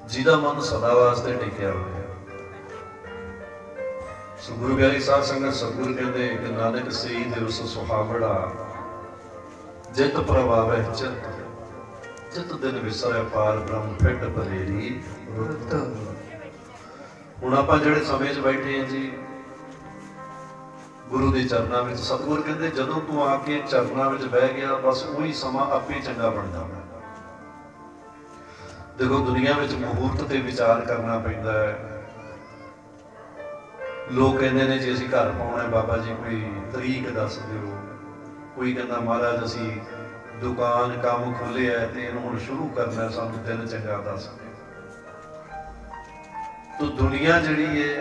जिहदा मन सदा वास्ते टिकिया होया। गुरु प्यारी साध संगत सतगुरु कहते कि नानक सही दिवस सुहावड़ा जित प्रभावै चित जित दिन विसरै पार ब्रह्म फिट भरेरी रुत। हुण आपां जिहड़े समय च बैठे हैं जी गुरु के चरणों में, सतगुरु कहते जदों तू आके चरणों में बह गया बस वही समा आपे चंगा बन जाता। देखो दुनिया में मुहूर्त से विचार करना पैंदा है। लोग कहते हैं जी असीं घर पाउणा बाबा जी कोई तरीक दस दिओ, कोई कहता महाराज असीं दुकान काम खोले है तो इहनूं हुण शुरू करना सानूं दिन चंगा दस। तो दुनिया जिहड़ी है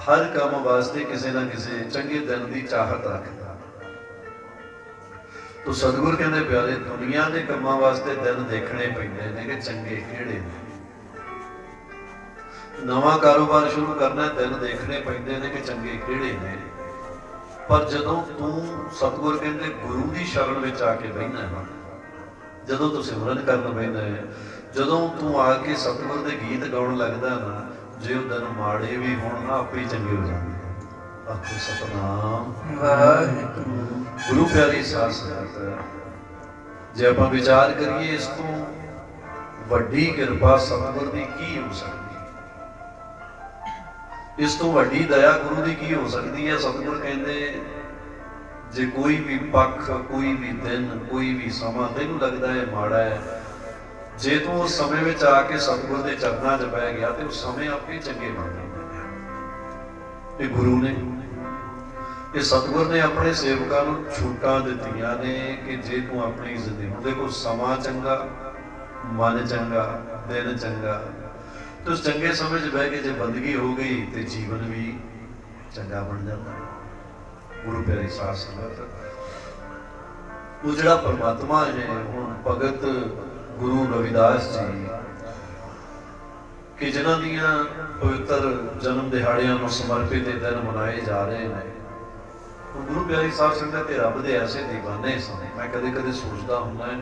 हर काम वास्ते किसी ना किसी चंगे दिन की चाहत रखता। तो सतगुर कहते प्यारे दुनिया के कामों वास्ते दिन देखने पैंदे ने कि चंगे किहड़े ने। नवा कारोबार शुरू करना दिन देखने पैंदे ने कि चंगे किहड़े ने। पर जदों तू सतगुर कहते गुरु की शरण में आके बहना है, जदों तू सिमरन करन बहना है, जदों तू आके सतगुर के गीत गाउण लगदा ना, जे दिन माड़े भी होण ना आपे ही चंगे हो जाते। आखो सतनाम वाहिगुरु। गुरु प्यारी साध संगत जे आपां विचार करिए इस तो वड्डी किरपा सतगुर की की हो सकती, इस तो वड्डी दया गुरु की हो सकती है। सतगुर कहते जे कोई भी पक्ष कोई भी दिन कोई भी समा तैनूं लगता है माड़ा है, जे तू उस समय में आके सतगुर के चरणों च बह गया तो उस समय आपे चंगे बन जाते। गुरु ने ये सतगुर ने अपने सेवकों को छूटा दित्तियां ने कि जे तू अपनी जिंदगी देखो समा चंगा मन चंगा दिन चंगा, तो उस चंगे समय च बह के जो बंदगी हो गई तो जीवन भी चंगा बन जाता है। गुरु प्यारी साध संगत वो जिहड़ा परमात्मा है हुण भगत गुरु रविदास जी कि जिन्हां दीयां पवित्र जन्म दिहाड़ियां नूं समर्पित दिन मनाए जा रहे हैं। गुरु प्यारी साध संगत रब दे ऐसे दीवाने सन। मैं कदे कदे सोचता हुंदा है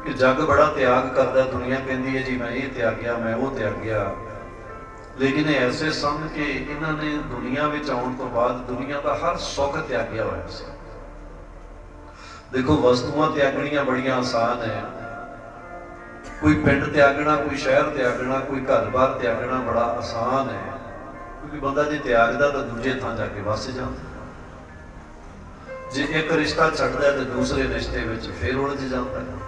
कि जग बड़ा त्याग करता, दुनिया कहती है जी मैं ये त्याग्या मैं वो त्याग्या, लेकिन ऐसे सन कि इन्होंने दुनिया में आने तो बाद दुनिया का हर सुख त्याग्या होया सी। देखो वस्तुआं त्यागणियां बड़ियां आसान है, कोई पिंड त्यागना कोई शहर त्यागना कोई घर बार त्यागना बड़ा आसान है, क्योंकि बंदा जो त्यागदा तो दूजे थां जाके वस जाता। जे एक रिश्ता छड्डदा तो दूसरे रिश्ते में फिर उलझ जाता है।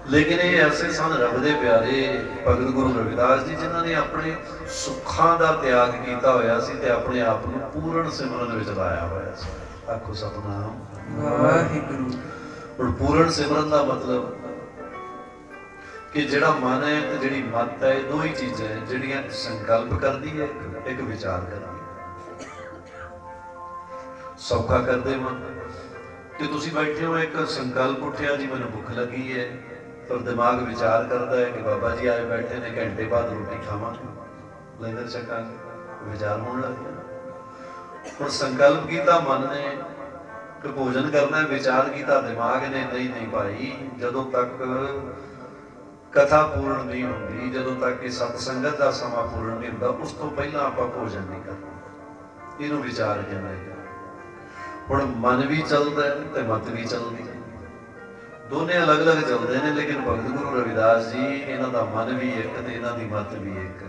लेकिन ये ऐसे सन रब दे प्यारे भगत गुरु रविदास जी जिन्होंने अपने सुखां दा त्याग किया होया सी ते अपने आप को पूर्ण सिमरन विच लाया होया सी। आखो सतनाम वाहिगुरू। और पूर्ण सिमरन का मतलब कि जिहड़ा मन है ते जिहड़ी मत है दो ही चीज़ां है जिहड़ियां संकल्प करदी है एक विचार करदी है। सौखा करते मन कि तुसीं बैठे हो एक संकल्प उठिया जी मैनूं भुख लगी है, तो दिमाग विचार करता है कि बाबा जी आए बैठे ने घंटे बाद रोटी खावांगे लंगर छकांगे, विचार होने लग गया। और संकल्प किया मन ने कि भोजन करना, विचार किया दिमाग ने नहीं नहीं भाई जदों तक कथा पूर्ण नहीं होती, जदों तक कि सतसंगत का समा पूर्ण नहीं होता उस तो पहला आप भोजन नहीं करना। इनू विचार कहना है। हुण मन भी चलता है तो मत भी चलती है, दोने अलग अलग चलते हैं। लेकिन भगत गुरु रविदास जी इन्हां दा मन भी एक ते इन्हां दी मत भी एक।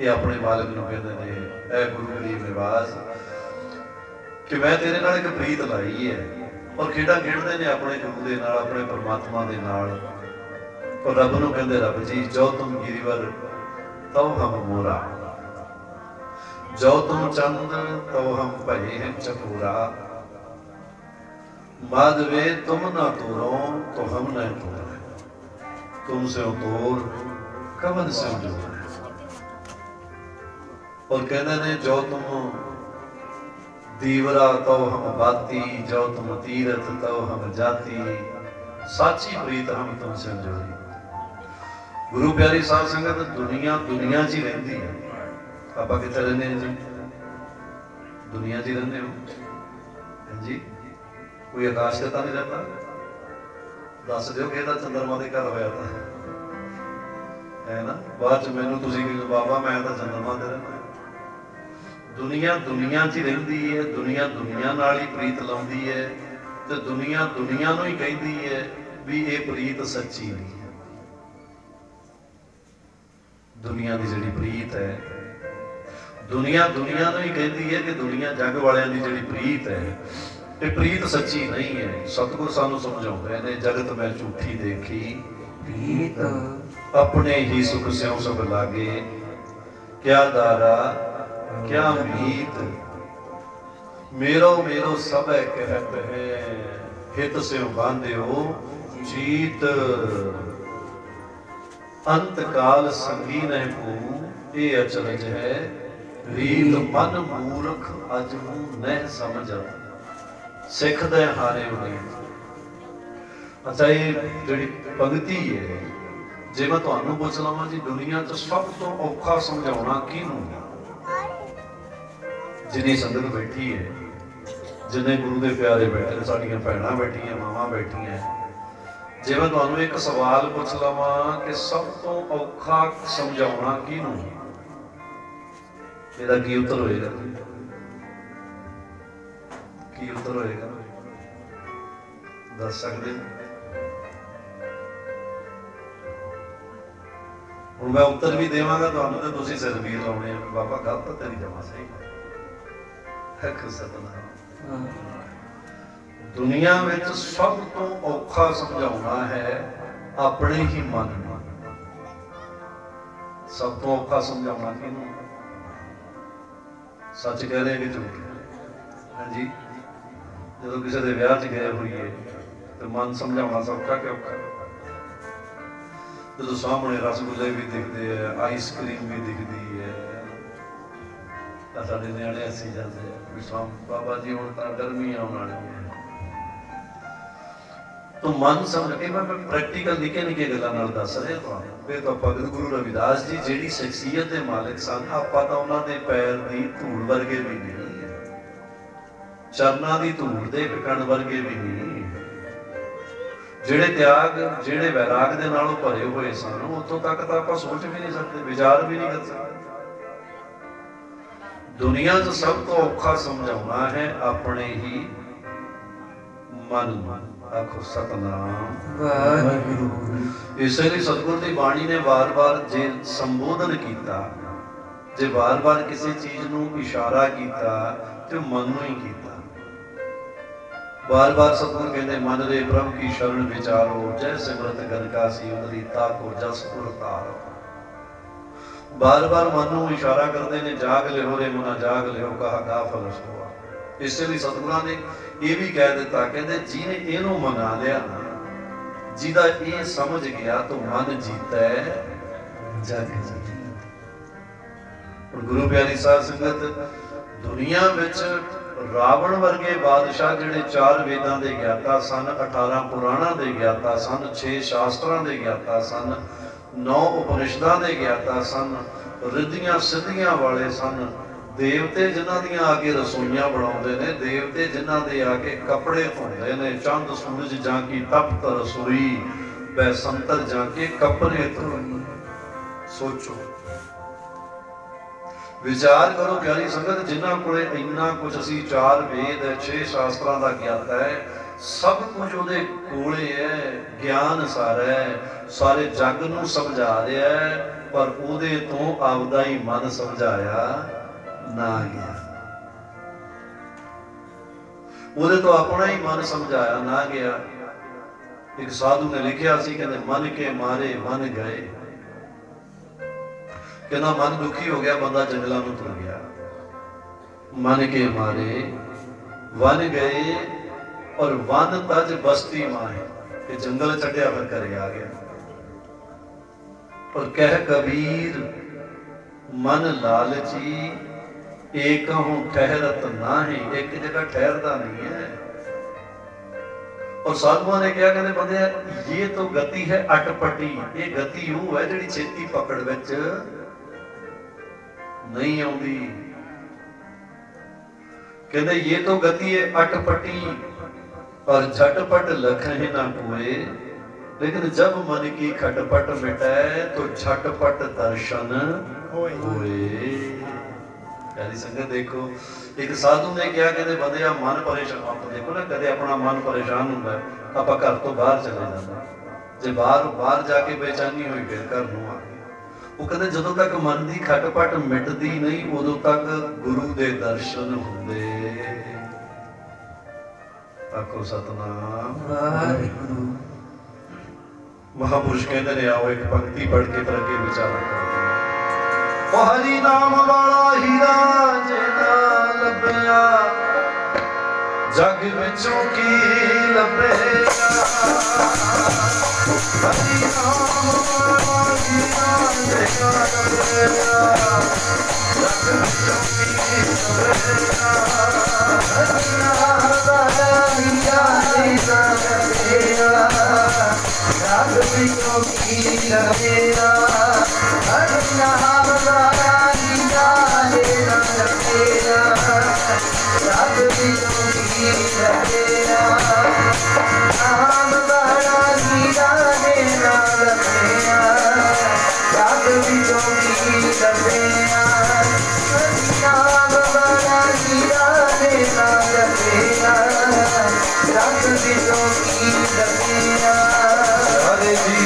ये अपने मालिक नूं कहंदे ने ऐ गुरु गरीब निवास कि मैं तेरे नाल एक प्रीत लाई है। और खेड़ा खेडदे ने अपने गुरु दे नाल अपने परमात्मा दे नाल। और रब नूं कहंदे रब जी जो तुम गिरिवर तो हम मोरा, जो तुम चंद तो हम भये हैं चकोरा, माधवे तुम ना तोरो तो हम न तोरे, तुमसे तोर कवन से जोर। और कहते ने जो तुम दीवरा तो हम बाती, जो तुम तीरथ तो हम जाती, साची प्रीत हम तुमसे जोड़ी। गुरु प्यारी साध संगत दुनिया दुनिया जी रहती है। आप कितने रहने हैं जी? दुनिया जी रहने हो जी? कोई आकाश का नहीं रहता, दस दिओ कि चंद्रमा के घर होया था है ना। बाद च मैनू तुसीं कहो बाबा मैं तो चंद्रमा ते रहना। दुनिया दुनिया च ही रहिंदी है, दुनिया दुनिया नाल ही प्रीत लाउंदी है, ते दुनिया दुनिया नूं ही कहती है भी ये प्रीत सच्ची नहीं है। दुनिया की जिहड़ी प्रीत है, दुनिया दुनिया नूं ही कहती है कि दुनिया जग वालियां दी जिहड़ी प्रीत है ये प्रीत सच्ची नहीं है। सतगुर सानू समझाउंदे ने जगत मैं झूठी देखी प्रीत अपने ही सुख स्यों सब लागे, क्या दारा क्या मीत मेरो मेरो सब कहत है, हित स्यों बांध्यो जीत। अंत काल संगी न को ये अचरज है, रीत मन मूर्ख अज न समझ, सिख दे हारे उनीत। अच्छा ये जिहड़ी पंक्ति है जे मैं तुहानू पुछ लवां जी दुनिया च सब तो औखा समझाउणा किहनूं? जिन्नी संगत बैठी है, जिन्ने गुरु के प्यारे बैठे, साडियां भैणां बैठियां, मावां बैठियां, जे मैं तुहानू एक सवाल पुछ लवां कि सब तो औखा समझाउणा किहनूं, ਇਹਦਾ ਕੀ उत्तर होएगा? की उत्तर होएगा? दस सकते हो? हुण मैं उत्तर भी देवांगा तुहानू ते तुसीं सिर भी लाउणे बाबा गलत तेरी जमा सही है। सतनाम। दुनिया विच सब तो औखा समझाउणा है अपने ही मन नूं। सब तो औखा समझाउणा किहनूं? सच कह रहे कि झूठ? हाँ जी, जो किसी के विआह च गए होइए तो मन समझाना सौखा कि औखा? जो सामने रसगुल्ले भी दिखते हैं, आइसक्रीम भी दिखती है, साडे नियाणे हसी जाते हैं भी बाबा जी हुण तां गर्मी आउण वाली है। तो मन समझ के मैं प्रैक्टिकल निके निके गल्लां नाल दस रहा तुहानूं। फिर तो भगत गुरु रविदास जी जिहड़ी शख्सियत के मालिक सन, आपां तां उन्हां दे पैर दी धूल वर्गे भी नहीं, चरनां दी धूल दे कण वर्गे भी नहीं, जिहड़े त्याग जिहड़े वैराग दे नालों भरे हुए सन, उत्थों तक तां आपां सोच भी नहीं सकते, विचार भी नहीं कर सकते। दुनिया च सब तो औखा समझाउणा है अपने ही मन नूं। आखो सतनाम वाहिगुरू। इसलिए सतगुर की बाणी ने बार बार जे संबोधन किया, जे बार बार किसी चीज नूं इशारा किया तो मन नूं ही किया। बार बार सतगुर कहते मन रे प्रभु की शरण विचारो, जय सिमरत गनकासी उदरी ताको जस उर तारो। बार बार मन नूं इशारा करते ने जाग लियो रे मुना जाग लियो, कहा गाफल सोआ। इसलिए सतगुरां ने ये भी कह दिता, कहते जिने इनू मना लिया ना, जिदा ये समझ गया तो मन जीता है जग जीत। गुरु प्यारी साध संगत, दुनिया विच रावण वर्गे बादशाह जिहड़े 4 वेदां दे ज्ञाता सन, 18 पुराणां दे ज्ञाता सन, 6 शास्त्रां दे ज्ञाता सन, 9 उपनिषदां दे ज्ञाता सन, रिद्धियां सिद्धियां वाले सन, देवते जिन्हां दियां आके रसोइयां बनाउंदे ने, देवते जिन्हां दे आके कपड़े धोंदे ने, चंद सूरज जांकी तपत रसोई, बैसंतर जाके कपड़े धोई। सोचो विचार करो प्यारी संगत, जिन्हां कोले इन्ना कुछ असीं 4 वेद 6 शास्त्रां दा ज्ञाता है, सब कुछ उहदे कोले है, ज्ञान सारा है, सारे जग नूं समझा रहा है, पर उहदे तो आपदा ही मन समझाया ना गया। उहदे तो अपना ही मन समझाया ना गया। एक साधु ने लिखिया सी, कहते मन के मारे मन गए, कहना मन दुखी हो गया, बंदा जंगलों में तुर गया। मन के मारे वन गए और वन तज बस्ती माहे, कि जंगल छड्या फिर घरे आ गया। और कह कबीर मन लालची एक हूं ठहरत नाही, एक जगह ठहरता नहीं है। और साधुओं ने क्या कहते बंदे, ये तो गति है अटपटी, ये गति वो है जिहड़ी छेती पकड़ विच नहीं आउंदी। कहते ये तो गति है अटपटी, और झटपट लख ही ना कोए लेकिन जब मन की खटपट मिटे तो झटपट दर्शन होए। प्यारी संगत देखो, एक साधु ने क्या कहते बंदे मन परेशान, आप देखो ना कदे अपना मन परेशान होंगे आप घर तो बाहर चले जाते, जे बाहर जाके बेचैनी हुई फिर घर नूं आ गए। वो कहते जदों तक मन की खटपट मिटदी नहीं उदों तक गुरु दे दर्शन होंदे। आखो सतनाम वाहिगुरू। महापुरुष कहते ने आओ एक पंक्ति पढ़ के फिर अगे विचार करते। हरि नाम वाला हीरा जेना लभया जग विचों की लभया। हरि नाम वाला हीरा जेना लभया जग विचों की लभया। हरि नाम वाला हीरा जेना लभया जग विचों की लभया। हरि नाम वाला हीरा जेना लभया जग विचों की लभया। नाम वाला हीरा जेना लभया जग विचों की लभया। हरि नाम वाला हीरा जेना लभया जग विचों की लभया। हरे जी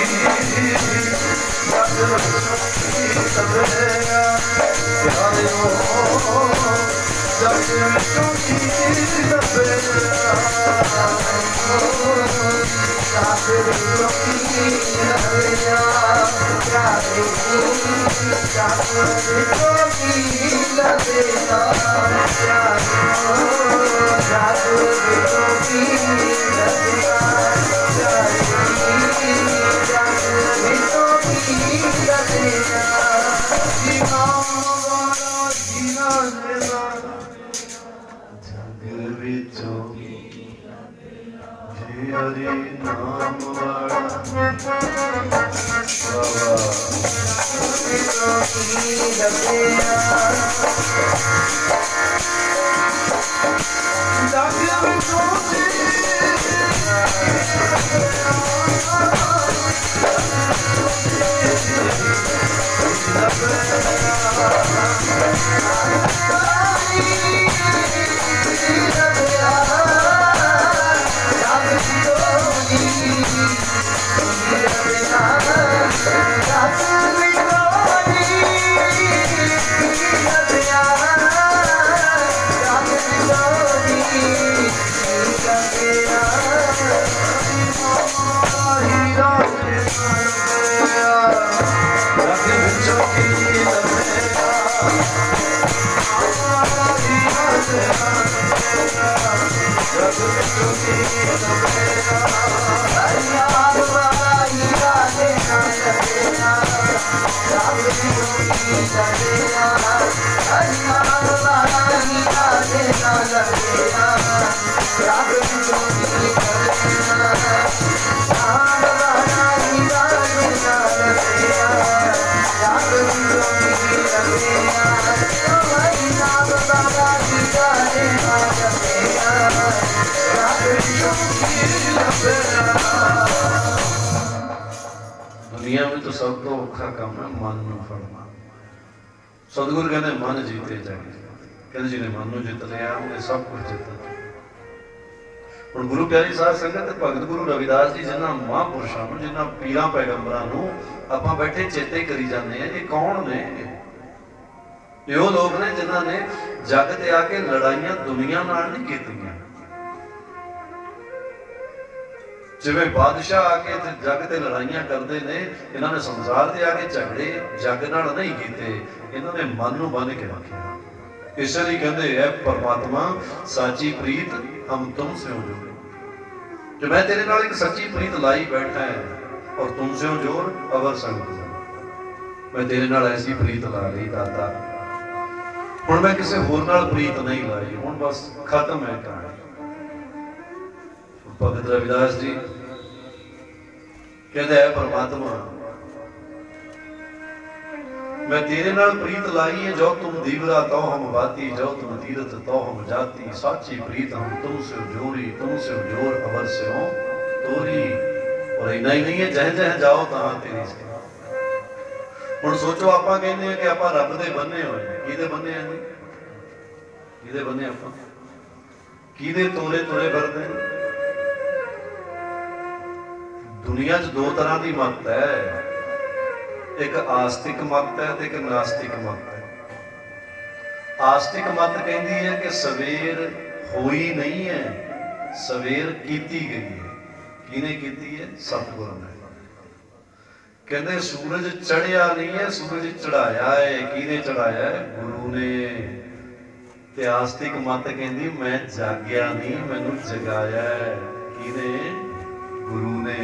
जग विचों की लभया। हरे ओ जग विचों की लभया। जग विचों की लभया। प्यारे जग विचों की लभया। प्यारे जग विचों की लभया। प्यारे जग विचों की लभया। जीना वाला जीना देना जग विचों हरि नाम वाला विचों की लभया। जग विचों की दुनिया में तो सब तो औखा काम है मन नूं फड़ना। सतगुरु कहते मन जीते जाए, कहते जिन्हें मन नूं जित लिया उन्हें सब कुछ जित लिया। हुण गुरु प्यारी साध संगत भगत गुरु रविदास जी जिन्हां महापुरुषां नूं जिन्हां पीरां पैगंबरां नूं आपां बैठे चेते करी जाते हैं, ये कौन ने? ये वो लोग ने जिन्हां ने जग ते आके लड़ाइयां दुनिया नाल नहीं कीतियां। जिवें बादशाह आके जग ते लड़ाइयां करते ने, इन्होंने संसार दे आके झगड़े जग नाल नहीं कीते, इन्होंने मन नूं बन के रखिया। इसलिए कहते हैं परमात्मा साची प्रीत हम तुमसे हो जोड़, जो मैं तेरे नाल एक सच्ची प्रीत लाई बैठा है और तुमसे हो जोड़ अवर संग, मैं तेरे नाल ऐसी प्रीत ला रही दाता, हुण मैं किसी होर नाल प्रीत नहीं लाई, हुण बस खत्म है कहानी। भगत रविदास जी कहते हैं परमात्मा मैं तेरे नाल प्रीत लाई है, जो तुम दीवरा तो हम बाती, जो तुम तीरथ तो हम जाती, साची प्रीत हम तुमसे जोड़ी, तुमसे जोड़ अवर से हो तोरी। और इन्ना ही नहीं है, जह जह जाओ तहां तेरी सेवा। हुण सोचो, आपां कहने हैं कि आपां रब दे बन्ने होए, किहदे बन्ने हैं जी? किहदे बन्ने आपां? किहदे तोरे तुरे फिरदे? दुनिया च दो तरह की मत है, एक आस्तिक मत है तो एक नास्तिक मत है। आस्तिक मत कहती है कि सवेर होई नहीं है, सवेर कीती गई है। किने कीती है? सतगुर ने। कहते सूरज चढ़िया नहीं है, सूरज चढ़ाया है। किने चढ़ाया है? गुरु ने। ते आस्तिक मत कहती मैं जागया नहीं, मैनू जगाया है। किने? गुरु ने।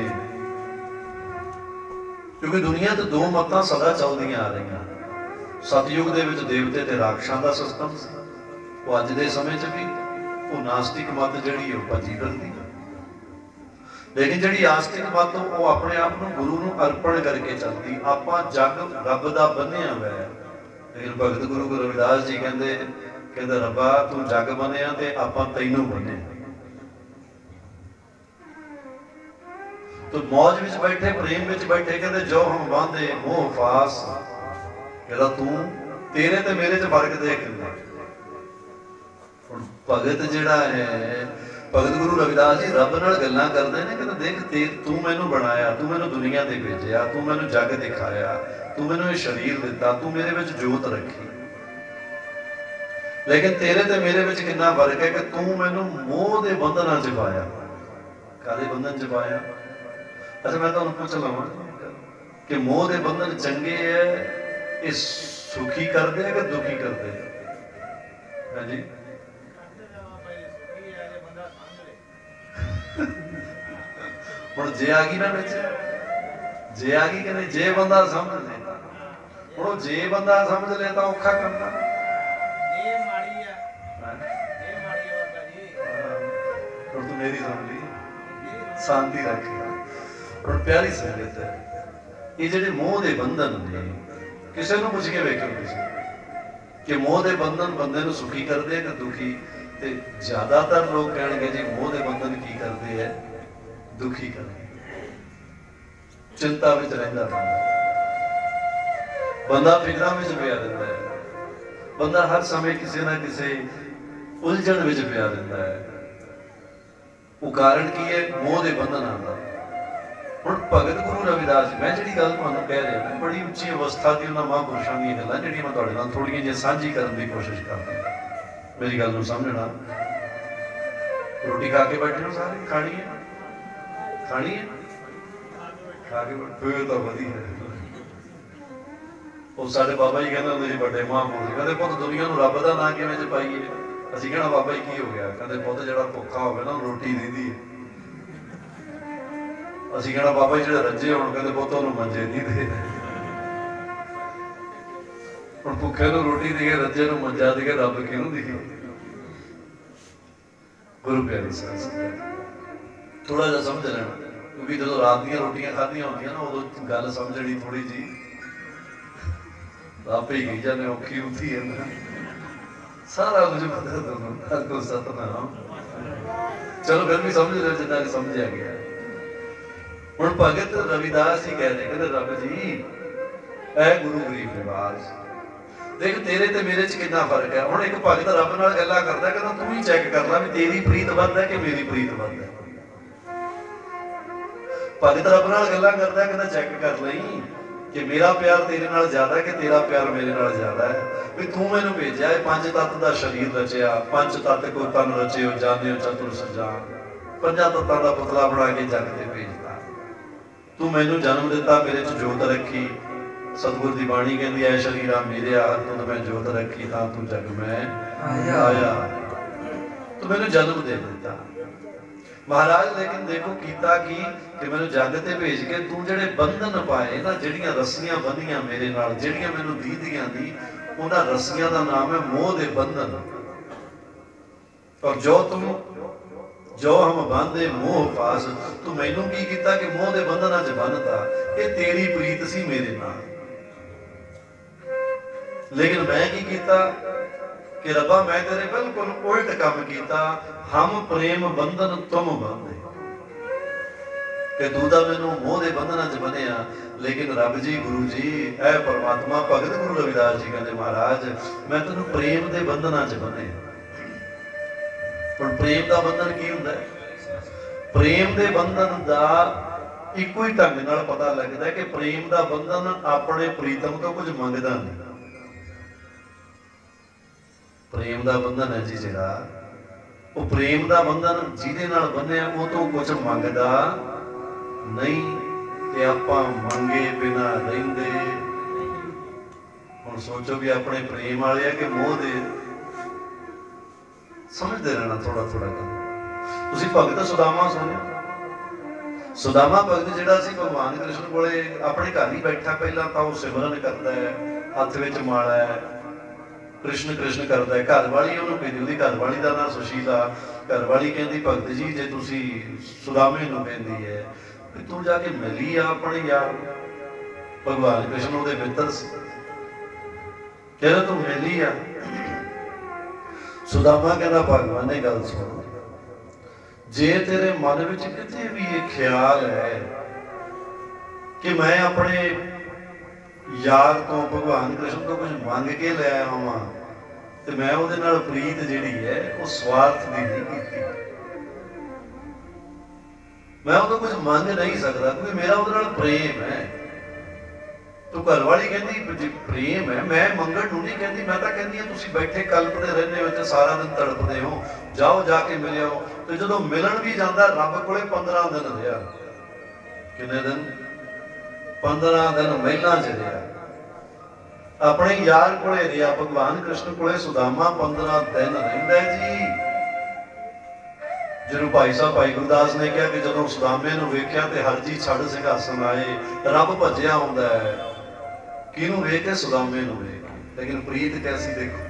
क्योंकि दुनिया तो दो मतां सदा चलदियां आ रही। सतयुग दे विच देवते ते राक्षसां दा सिस्टम सी, वो अज दे समय च भी वो नास्तिक मत जिहड़ी है भजी फिरदी है। लेकिन जिहड़ी आस्तिक मत वो अपने आप को गुरु नूं अर्पण करके चलदी। आपां जग रब दा बन्निया होया है, लेकिन भगत गुरु रविदास जी कहंदे रब्बा तू जग बन्निया ते आपां तैनूं बन्निया। तो मौज विच बैठे, प्रेम विच बैठे, कहंदे जो हम बांधे मोह फास, कहता तू तेरे ते मेरे च फर्क देख। भगत जिहड़ा है, भगत गुरु रविदास जी रब नाल गल्लां करदे ने, कहंदे देख तू मैनू बनाया, तू मैनू दुनिया ते भेजिया, तू मैनू जग दिखाया, तू मैनू ये शरीर दिता, तू मेरे विच जोत रखी, लेकिन तेरे ते मेरे विच कितना फर्क है कि तू मैनू मोह दे बंधनां च पाया। कादे बंधन च पाया? अच्छा मैं तुहानूं पुछ लवां कि मोह दे बंधन चंगे है, ये सुखी करते हैं कि दुखी करते हैं? हाँ जी हुण जे आ गई ना विच, जे आ गई कहते जे बंदा समझ ले, हुण जे बंदा समझ ले तो औखा करना। ये माड़ी है, ये माड़ी है बाबा जी। हुण तू मेरी समझ ली, शांति रख। हुण प्यारी संगत है, ये जिहड़े मोह दे बंधन ने, किसी को पुछ के वेखो कि मोह के बंधन बंदे नूं सुखी करते हैं कि दुखी? ते ज्यादातर लोग कहेंगे जी मोह के बंधन की करते हैं? दुखी करते। चिंता विच रहिंदा बंदा फिकरां विच पिया रहिंदा है, बंदा हर समय किसी ना किसी उलझन विच पिया रहिंदा है। वो कारण की है? मोह के बंधन आंदा। हुण भगत गुरु रविदास मैं जिहड़ी गल तुहानूं कह रहा मैं बड़ी उच्ची अवस्था की उन्हां महापुरुषां दी गल्लां जिहड़ियां मैं तुहाडे नाल थोड़ियां जिहियां साझी करन दी कोशिश करदा। मेरी गल नूं समझना। रोटी खा के बैठे हो सारे? खानी है? खानी है? खा के फिर तो वधिया। ਉਹ ਸਾਡੇ ਬਾਬਾ ਜੀ ਕਹਿੰਦੇ ਹੁੰਦੇ ਸੀ ਵੱਡੇ ਮਹਾਂਪੁਰਸ਼, ਕਹਿੰਦੇ ਪੁੱਤ ਦੁਨੀਆ ਨੂੰ ਰੱਬ ਦਾ ਨਾਂ ਕਿਵੇਂ ਜਪਾਈਏ? ਅਸੀਂ ਕਹਿਣਾ ਬਾਬਾ ਜੀ ਕੀ ਹੋ ਗਿਆ? ਕਹਿੰਦੇ ਪੁੱਤ ਜਿਹੜਾ ਭੁੱਖਾ ਹੋਵੇ ਨਾ ਰੋਟੀ ਦਿੰਦੀ ਹੈ। ਅਸੀਂ ਕਹਿਣਾ ਬਾਬਾ ਜੀ ਜਿਹੜੇ ਰੱਜੇ ਹੋਣ, ਕਹਿੰਦੇ ਪੁੱਤ ਉਹਨੂੰ ਮੰਜੇ ਨਹੀਂ ਦੇ। ਹੁਣ ਭੁੱਖੇ ਨੂੰ ਰੋਟੀ ਦੇ ਕੇ ਰੱਜੇ ਨੂੰ ਮੰਜਾ ਦੇ ਕੇ ਰੱਬ ਕਿਹਨੂੰ ਦਿਖੇ? ਗੁਰੂ ਪਿਆਰੀ ਸੰਗਤ ਥੋੜਾ ਜਿਹਾ ਸਮਝ ਲੈਣਾ, ਕਿਉਂਕਿ ਜਦੋਂ ਰਾਤ ਦੀਆਂ ਰੋਟੀਆਂ ਖਾਧੀਆਂ ਹੁੰਦੀਆਂ ਨਾ ਉਦੋਂ ਗੱਲ ਸਮਝਣੀ ਥੋੜੀ ਜੀ ਆਪੇ ਹੀ ਗਈ ਜਾਂਦੇ ਔਖੀ ਉੱਥੀ ਹੈ ਸਾਰਾ ਕੁਝ ਪਤਾ ਤੁਹਾਨੂੰ ਹਰ ਕੋ ਸਤਨਾਮ। ਚਲੋ ਫਿਰ ਵੀ ਸਮਝ ਲਿਓ ਜਿੰਨਾ ਕਿ ਸਮਝਿਆ ਗਿਆ। ਹੁਣ ਭਗਤ ਰਵਿਦਾਸ ਜੀ ਕਹਿੰਦੇ ਕਹਿੰਦੇ ਰੱਬ ਜੀ ਐ ਗੁਰੂ ਗਰੀਬ ਨਿਵਾਸ देख तेरे ते मेरे च कितना फर्क है। हुण एक भगत रब नाल गल्लां करदा कहंदा तू ही चेक कर ला भी तेरी प्रीत वध है कि मेरी प्रीत वध है। भगत रब नाल गल्लां करदा कहंदा चेक कर लई कि मेरा प्यार तेरे नाल ज्यादा है कि तेरा प्यार मेरे नाल ज्यादा है। भी तू मैनूं भेजिया पंज तत्त दा शरीर रचिया, पंज तत्त को तन रचियो जानियो चतुर सजान, पंजां तत्तां दा पुतला बना के जग ते भेजदा। तू मैनूं जन्म दिता, मेरे च जोत रखी। सतगुर दी बाणी कहती है शरीरा मेरे हर तुद मैं जोत रखी था तू जग में आया। तो मैंने जन्म दे दिता महाराज, लेकिन देखो कीता कि मैंने जग ते भेज के तू जेड़े बंधन पाए ना, जेड़ियां रस्सियां बंधियां मेरे नाल, जेड़ियां मैनूं दीदियां दी, उन्हां रस्सियां दा नाम है मोह दे बंधन। और जो हम बांधे मोह पास, तू मैनूं की कीता कि मोह दे बंधनां च बंधता। ये तेरी प्रीत सी मेरे नाल, लेकिन मैं की कीता कि रब्बा मैं तेरे बिल्कुल उल्ट काम कीता। हम प्रेम बंधन तुम बांधे। कि तू तो मैनू मोह के बंधना च बनिया, लेकिन रब जी गुरु जी ऐ परमात्मा भगत गुरु रविदास जी कहते महाराज मैं तेनू प्रेम के बंधना च बने। हुण प्रेम का बंधन की हुंदा है? प्रेम के बंधन का इको ही ढंग नाल पता लगता है कि प्रेम का बंधन अपने प्रीतम तो कुछ मंगदा नहीं। प्रेम का बंधन है जी जिहड़ा वो प्रेम का बंधन जिहदे नाल बन्निया वो तो कुछ मंगदा नहीं कि आपां मंगे बिना रहिंदे। हुण सोचो भी अपने प्रेम वाले है कि मोह दे, समझते रहना थोड़ा थोड़ा कर। तुसीं भगत सुदामा सुनिया? सुदामा भगत जिहड़ा सी भगवान कृष्ण कोले अपने घर ही बैठा, पहला तो वो सिमरन करता है, हथ विच माला है, कृष्ण कृष्ण करता है। घर वाली उन्होंने कहती, उसकी घर वाली का नाम सुशीला। घर वाली कहती भगत जी जे तुसी सुदामे नूं कहंदी है कि तू जाके मिली आ अपने यार भगवान कृष्ण उहदे मित्र सी, कहना तू मिली आ। सुदामा कहना भगवान ने गल सुन, जे तेरे मन विच किते भी ये ख्याल है कि मैं अपने यार तो भगवान कृष्ण तो कुछ मंग के ले आया हूँ तो मैं उहदे नाल प्रीत जिहड़ी है वो स्वार्थ दी नहीं कीती, मैं उहदों कुछ मंग नहीं सकता क्योंकि मेरा उहदे नाल प्रेम है। तो घर वाली कहती प्रेम है, मैं मंगण नूं नहीं कहती, मैं तो कहती तुसीं बैठे कल्पते रहने हो, सारा दिन तड़पते हो, जाओ जाके मिल आओ। तो जो मिलन भी जाता रब कोले 15 दिन रहा, कितने दिन? 15 दिन महिला च रहा, अपने यार कोले रहा, भगवान कृष्ण कोले सुदामा 15 दिन रहिंदा जी। जो भाई साहब भाई गुरदास ने कहा कि जो सुदामे नूं वेख्या ते हर जी छड़ सिंघासन आए, रब भजिया आउंदा है किनूं वेख के? सुदामे नूं वेख के। लेकिन प्रीत कैसी देखो,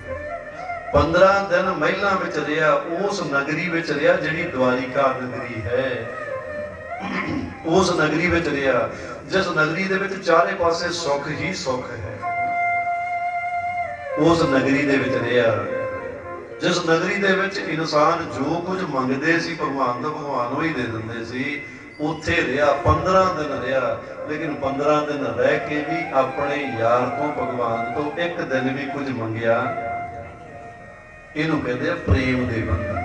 15 दिन महिला विच रहा, उस नगरी विच रहा जिहड़ी द्वारिका नगरी है, उस नगरी विच रहा जिस नगरी दे विच चारे पासे सुख ही सुख है। उस नगरी दे विच रहा जिस नगरी दे विच इंसान जो कुछ मंगदे सी भगवान तो भगवान वही दे दिंदे सी, उत्थे रहा 15 दिन रहा। लेकिन 15 दिन रह के भी अपने यार तो भगवान तो एक दिन भी कुछ मंगया, इनू कहते प्रेम दे बंधन।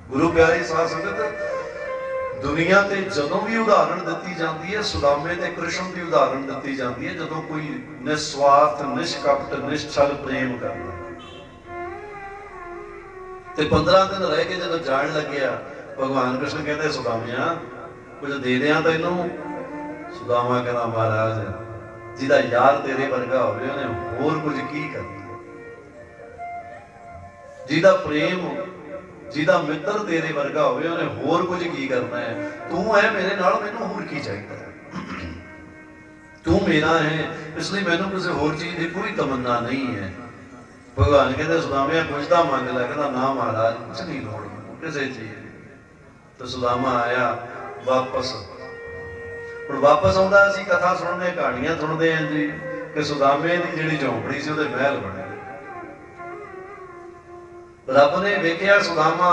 गुरु प्यारी साध संगत, दुनिया ते जदों भी उदाहरण दी जाती है, सुदामे ते कृष्ण की उदाहरण दी जाती है, जदों कोई निस्वार्थ निष्कपट निश्चल प्रेम करता ते 15 दिन रह के जब जान लग्या, भगवान कृष्ण कहते सुदामिया कुछ दे दिया तैनू। सुदामा कहना महाराज जिहदा यार तेरे वर्गा होवे उहने होर कुछ की करना, जिहदा प्रेम जिहदा मित्र तेरे वर्गा होवे उहने होर कुछ की करना है। तू है मेरे नाल, मैनू होर की चाहिए? तू मेरा है, इसलिए मैनू किसी होर चीज की कोई तमन्ना नहीं है। भगवान कहते सुदामिया कुछ तो मंग लै, कहता ना महाराज कुछ नहीं लोड़ किसी चीज। तो सुदामा आया वापस, हुण वापस आउंदा असीं कथा सुणने कहानियां सुणदे हैं जी कि सुदामे दी जिहड़ी झोंपड़ी सी उहदे महल बने। रब ने वेख्या सुदामा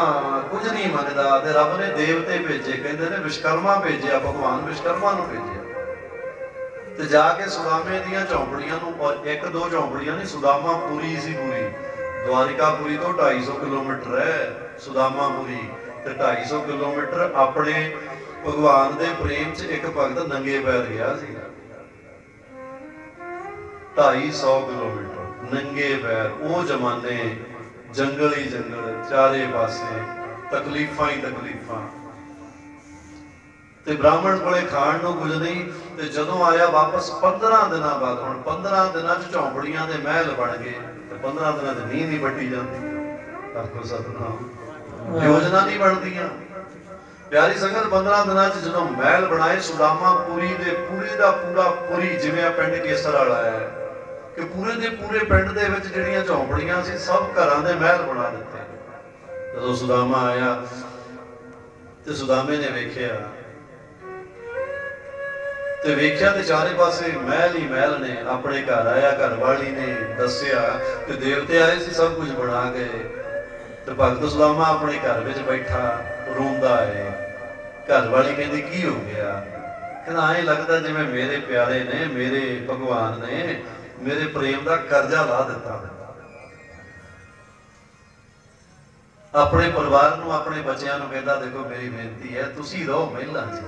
कुछ नहीं मंगदा ते रब ने देवते भेजे, कहंदे ने विश्वकर्मा भेजिया, भगवान विश्वकर्मा नूं भेजिया ते जाके सुदामे दीयां झोंपड़ियां नूं, और एक दो झोंपड़ियां नहीं, सुदामापुरी सी पूरी। द्वारिकापुरी तो 250 किलोमीटर है सुदामापुरी, ते 250 किलोमीटर अपने भगवान दे प्रेम च एक भगत नंगे पैर गया सी। 250 किलोमीटर नंगे पैर, वो जमाने जंगल ही जंगल, चारे पासे तकलीफां ही तकलीफां, ते ब्राह्मण कोले खाण नूं कुछ नहीं। ते जदों आया वापस 15 दिनां बाद, हुण 15 दिनां च झोंपड़ियां दे महल बन गए ते 15 दिनां च नींद नहीं वड्डी जाती। आखो सतनाम, योजना नहीं बनदियां। प्यारी संगत 15 दिनां च जदों महल बनाए सुदामापुरी दे पूरे दा पूरा पुरी, जिवें पिंड केसर वाला है कि पूरे दे पूरे पिंड दे विच जिहड़ियां झोंपड़ियां सी सब घरां दे महल बना दित्ते। जदों सुदामा आया ते सुदामे ने वेख्या ते वेख्या ते चारे पासे महल ही महल ने। अपने घर आया, घर वाली ने दस्या कि देवते आए सी, सब कुछ बना गए। ते भगत सुदामा अपने घर विच बैठा रोंदा है घर वाली कहती की हो गया? कहना ऐ लगता जिवें मेरे प्यारे ने, मेरे भगवान ने मेरे प्रेम का कर्जा ला दिता। अपने परिवार नूं, अपने बच्चों नूं कहता देखो मेरी बेनती है तुसी रहो महलां च,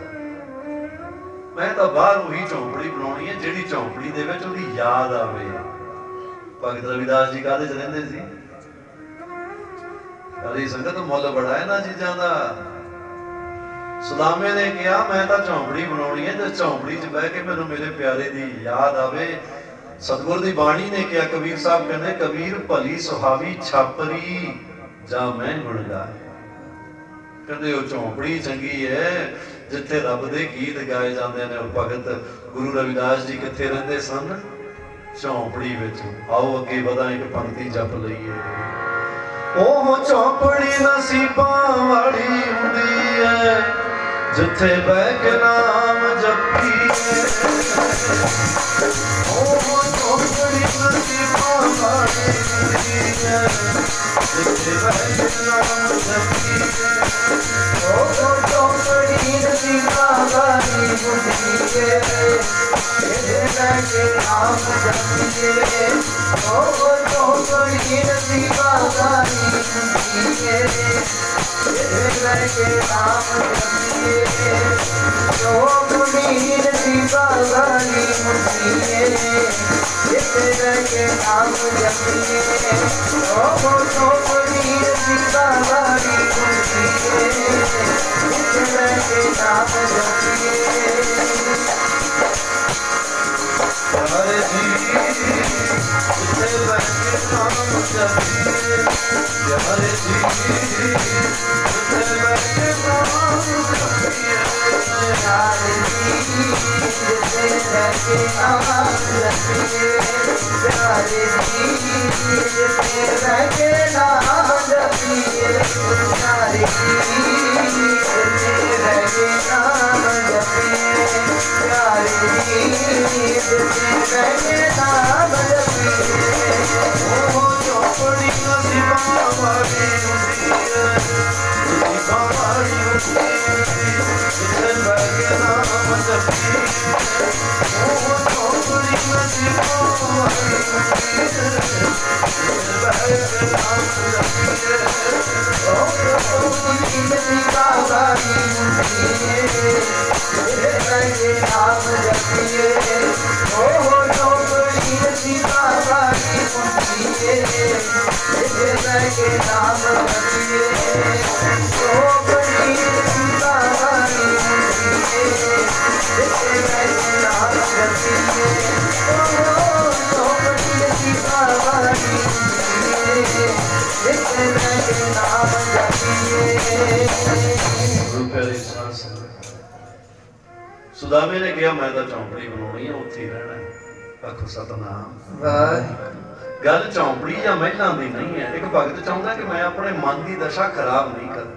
मैं तो बाहर वही झोंपड़ी बनानी है जिहड़ी झोंपड़ी दे विच उहदी याद आवे। भगत रविदास जी काहदे च रहिंदे सी? अरे संगत मुल बड़ा है ना चीज़ों का। सुदामे ने कहा मैं तो झोंपड़ी बनानी है जो झोंपड़ी च बह के मैनूं मेरे प्यारे की याद आवे। सतगुर की बाणी ने कहा, कबीर साहब कहते कबीर भली सुहावी छापरी जा मैं गुण गाए। कहते वो झोंपड़ी चंगी है जिथे रब दे गीत गाए जाते हैं। और भगत गुरु रविदास जी किथे रहिंदे सन? झोंपड़ी विच। आओ अगे वधा, एक पंक्ति जप लईए। ओह झोंपड़ी नसीबां वाली हुंदी है जिथे बह के नाम जपीए। ओह झोंपड़ी नसीबां वाली हुंदी है जिथे बह के नाम जपीए। ओह झोंपड़ी नसीबां वाली हुंदी है जिथे बह के नाम जपीए। ओह झोंपड़ी नसीबां वाली हुंदी है जिथे बह के नाम जपीए। झोंपड़ी नसीबां वाली हुंदी है जिथे बह के नाम जपीए। ओह झोंपड़ी नसीबां वाली हुंदी है जिथे बह के नाम जपीए। हरे जी जिथे बह के नाम जपीए। हरे जी जिथे बह के नाम जपीए। हरे जी जिथे बह के नाम जपीए। हरे जी जिथे बह के नाम जपीए। हरे जी जिथे बह के नाम जपीए। हरे जी जिथे बह के नाम जपीए। ओह झोंपड़ी नसीबां वाली हुंदी है नसीबां वाली हुंदी है जिथे बह के नाम जपीए। ओह झोंपड़ी नसीबां वाली हुंदी है जिथे बह के नाम जपीए। ओह झोंपड़ी नसीबां वाली हुंदी है जिथे बह के नाम जपीए। ओह झोंपड़ी नसीबां वाली हुंदी है जिथे बह के नाम जपीए। झोंपड़ी नसीबां वाली हुंदी है जिथे बह के नाम जपीए। ओह झोंपड़ी नसीबां वाली हुंदी है जिथे बह के नाम जपीए। गुरु प्यारे साध संगत, सुदामे ने कहा मैं तो झोंपड़ी बनानी है उत्थे ही रहना है। आखो सतनाम वाहिगुरू। गल झोंपड़ी या महलां दी नहीं है। एक भगत चाहता कि मैं अपने मन की दशा खराब नहीं करनी,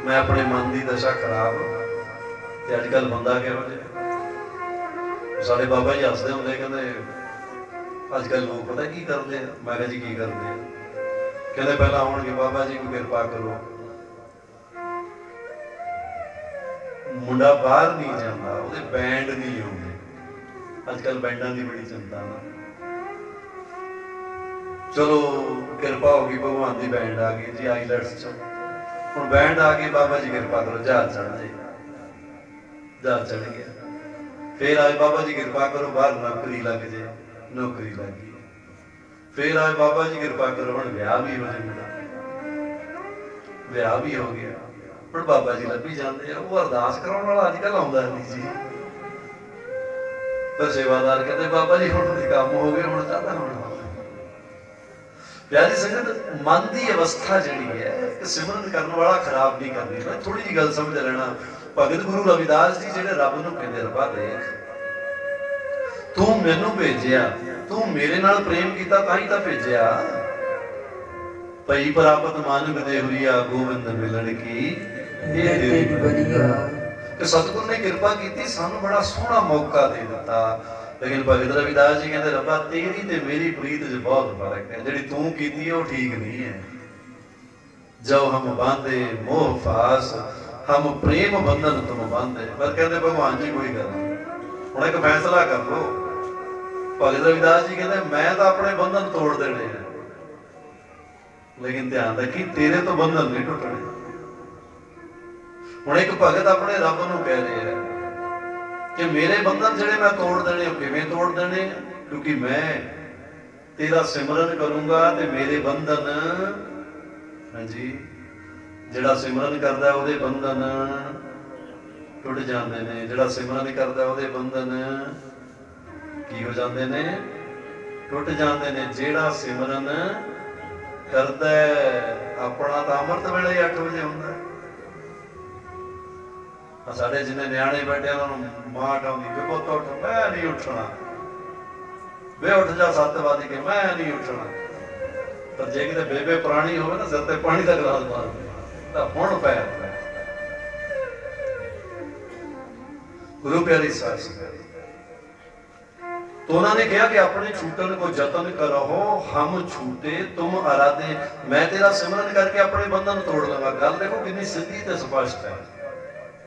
मैं अपने मन की दशा खराब। अजकल बंदा किहो जिहा, साडे बाबा जी हसदे हुंदे कहंदे अजकल लोग पता की करते हैं। मैं कहा जी की करते हैं? कहते पहला आउणगे बाबा जी को किरपा करो, मुंडा बाहर नहीं जाता, ਉਹਦੇ बैंड नहीं आउंदे। अजकल बैंडां की बड़ी चिंता ना। चलो किरपा होगी भगवान की बैंड आ गई जी आईलैट्स च, हुण बैंड आ गई बाबा जी किरपा करो जहाज चढ़ जाए, जहाज चढ़ गया। फिर आए बाबा जी किरपा करो बाहर नौकरी लग जाए, नौकरी लग गई। फिर आए बाबा जी किरपा करो हुण विआह भी हो जाए, विआह भी हो गया। पर बाबा जी लभी जाते हैं। वो अरदास कराने वाला अजकल आउंदा नहीं जी। पर सेवादार कहते बाबा जी हुण काम हो गए, हुण चाहता होना। प्यारी संगत, मन की अवस्था जिहड़ी है सिमरन करने वाला खराब नहीं करनी। मैं थोड़ी जी गल समझ लेना। भगत गुरु रविदास जी जिहड़े रब नूं कहंदे रब्बा देख तू मैनूं भेजिया, तू मेरे नाल प्रेम कीता तां ही तां भेजिया। पई प्राप्त मान गदेवरिया गोविंद मिलन की सतगुर ने कृपा की, सानू बड़ा सोहना मौका दे दिता। लेकिन भगत रविदास जी कहते रब्बा तेरी ते मेरी प्रीत च बहुत फर्क है, जिहड़ी तू कीती है वो ठीक नहीं है। जो हम बांधे मोह फास हम प्रेम बंधन तुम बांधे। पर कहते भगवान जी कोई गल नहीं, हुण एक फैसला कर लो। भगत रविदास जी कहते मैं तो अपने बंधन तोड़ देने हैं, लेकिन ध्यान रखी तेरे तो बंधन नहीं टुटने। हुण एक भगत अपने रब नूं कह रहे हैं कि मेरे बंधन जिहड़े मैं तोड़ देने, किवें तोड़ देने? क्योंकि मैं तेरा सिमरन करूंगा ते मेरे बंधन, हाँ जी, जिहड़ा सिमरन करदा उहदे बंधन टुट जांदे ने, जिहड़ा सिमरन करदा उहदे बंधन की हो जाते ने? टुट जाते ने। जेड़ा सिमरन करदा अपना तो अमृत वेले 8 बजे हुंदा। साडे जिन्ने न्याणे बैठे उन्होंने मां उठाउंदी, वे पुत्त उठ, मैं नहीं उठना, वे उठ जा 7 बज के, मैं नहीं उठना। पर जे किते बेबे पुरानी होवे ना, सिर ते पानी दा गिलास मार तां हुण पै। गुरु प्यारी साध संगत, तो उन्होंने कहा कि अपने छूटन को जतन करो, हम छूटे तुम आराधे। मैं तेरा सिमरन करके अपने बंधन तोड़ लूंगा। गल देखो कितनी सीधी ते स्पष्ट है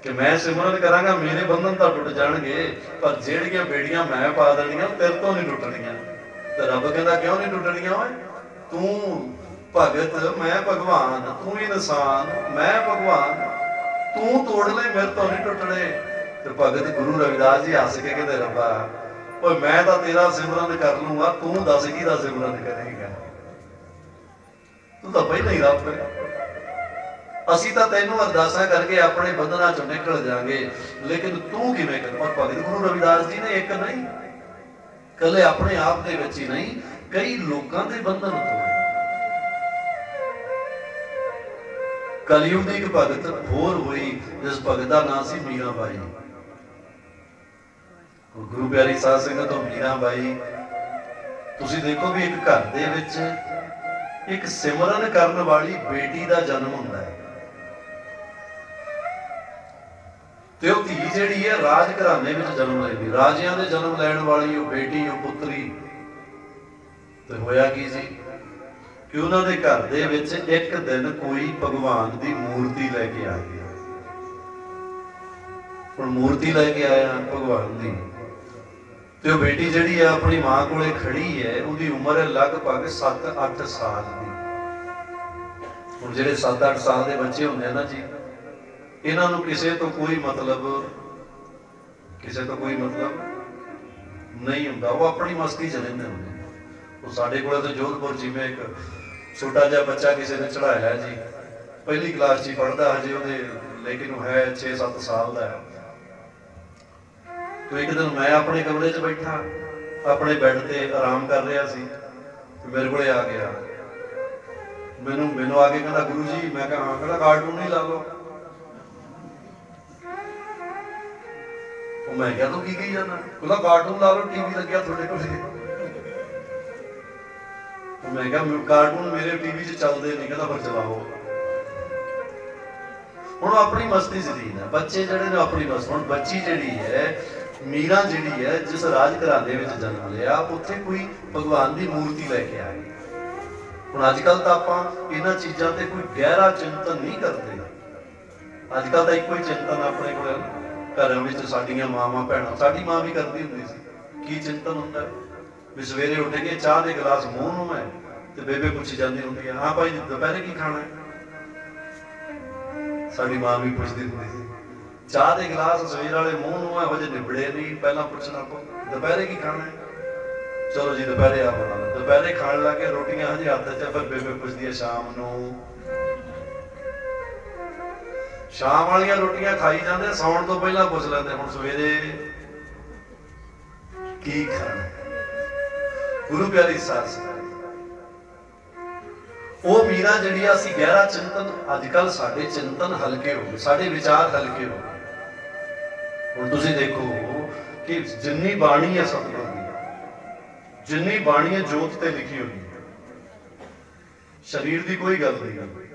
कि मैं सिमरन करांगा, मेरे बंधन तो टुट जाणगे, पर जेड़ियां बेड़ियां मैं पा देणियां तेरे तो नहीं टुटणियां। ते रब कहंदा क्यों नहीं टुटणियां? ओए तू भगत, मैं भगवान, तू इंसान, मैं भगवान, तू तोड़ ले, मेरे तो नहीं टुटणे। ते भगत गुरु रविदास जी हस के कहते रब्बा मैं तो तेरा सिमरन कर लूंगा, तू दस की सिमरन करेगा? तू तो पहले ही रब है। असी तो तेनों अरदासा करके अपने बंधना चों निकल जाएंगे, लेकिन तू किवें कर? और भगत गुरु रविदास जी ने एक नहीं, कले अपने आप दे विच ही नहीं, कई लोगों के बंधन तोड़े। कलयुग की एक भगत होर हुई, जिस भगत का नाम सी मीराबाई। गुरु प्यारी साध संगत, तो मीराबाई तुसीं देखो भी एक घर दे विच एक सिमरन करन वाली बेटी का जन्म हुंदा है, ते ओह धी जिहड़ी है राज घराने विच जन्म लैंदी, राजियां दे जन्म लैण वाली ओह बेटी, ओह पुत्री। ते होया की जी कि उन्हां दे घर दे विच एक दिन कोई भगवान दी मूर्ति लैके आ गया। हुण मूर्ति लैके आया भगवान दी, तो बेटी जिहड़ी है अपनी मां कोले खड़ी है, उहदी उम्र है लगभग 7-8 साल की। हुण जिहड़े 7-8 साल के बच्चे होंदे ना जी, इन्हां नूं किसे तो कोई मतलब नहीं हुंदा, वो अपनी मस्ती च रहिंदे हुंदे। वो साडे कोले तो जोधपुर जिवें एक छोटा जिहा बच्चा किसी ने चढ़ाया जी, पहली क्लास च पढ़दा हजे उहदे, लेकिन वो है 6-7 साल का है। तो एक दिन मैं अपने कमरे च बैठा, अपने बैड ते आराम कर रहा सी, मेरे को आ गया, मैनू आके कहता गुरु जी, मैं कहा हाँ, कहता कार्टून नहीं ला लो। मैं क्या तू की कही जाना? कहता कार्टून ला लो, टीवी लग्या थोड़े को। मैं क्या कार्टून मेरे टीवी च चलते नहीं, कहता फिर चलाओ। हुण अपनी मस्ती च लीन है बच्चे जिहड़े ने, अपनी मस्ती। हुण बच्ची जिहड़ी है मीरा, जिहड़ी है जिस राज घराने विच जन्म लिया, उत्थे कोई भगवान की मूर्ति लैके आ गई। हुण अजकल तो आपां इन्हां चीज़ां ते कोई गहरा चिंतन नहीं करते। अजकल तो इक्को ही चिंतन अपने कोल घरां विच, साडीआं मावां भैणां, साडी मां भी करदी हुंदी सी, की चिंतन हुंदा भी सवेरे उठ के चाह दे गिलास मूँह नूं है ते बेबे पुछी जांदी हुंदी है, हाँ भाई दोपहरे की खाना है? साडी मां भी पुछदी हुंदी सी, चाह के गिलास सवेर वाले मूँह नूं है, वजे निबड़े नहीं, पहला पुछना दोपहरे की खाना है? चलो जी दोपहरे आप बना लो। दोपहरे खाण लग के रोटियां हजे हत्थ च, फिर बेबे पुछदी है शाम नूं। शाम वालियां रोटियां खाई जाते, सौण तो पहला पुछ लेंदे हुण सवेरे की खाना। गुरु प्यारी साध संगत, वो मीरा जिहड़ी असीं गहरा चिंतन, अजकल साडे चिंतन हल्के हो गए, साडे विचार हल्के हो गए। हुण तुसीं देखो कि जिन्नी बाणी है सतगुर दी, जिन्नी बाणी है जोत ते लिखी हुई है, शरीर की कोई गल नहीं।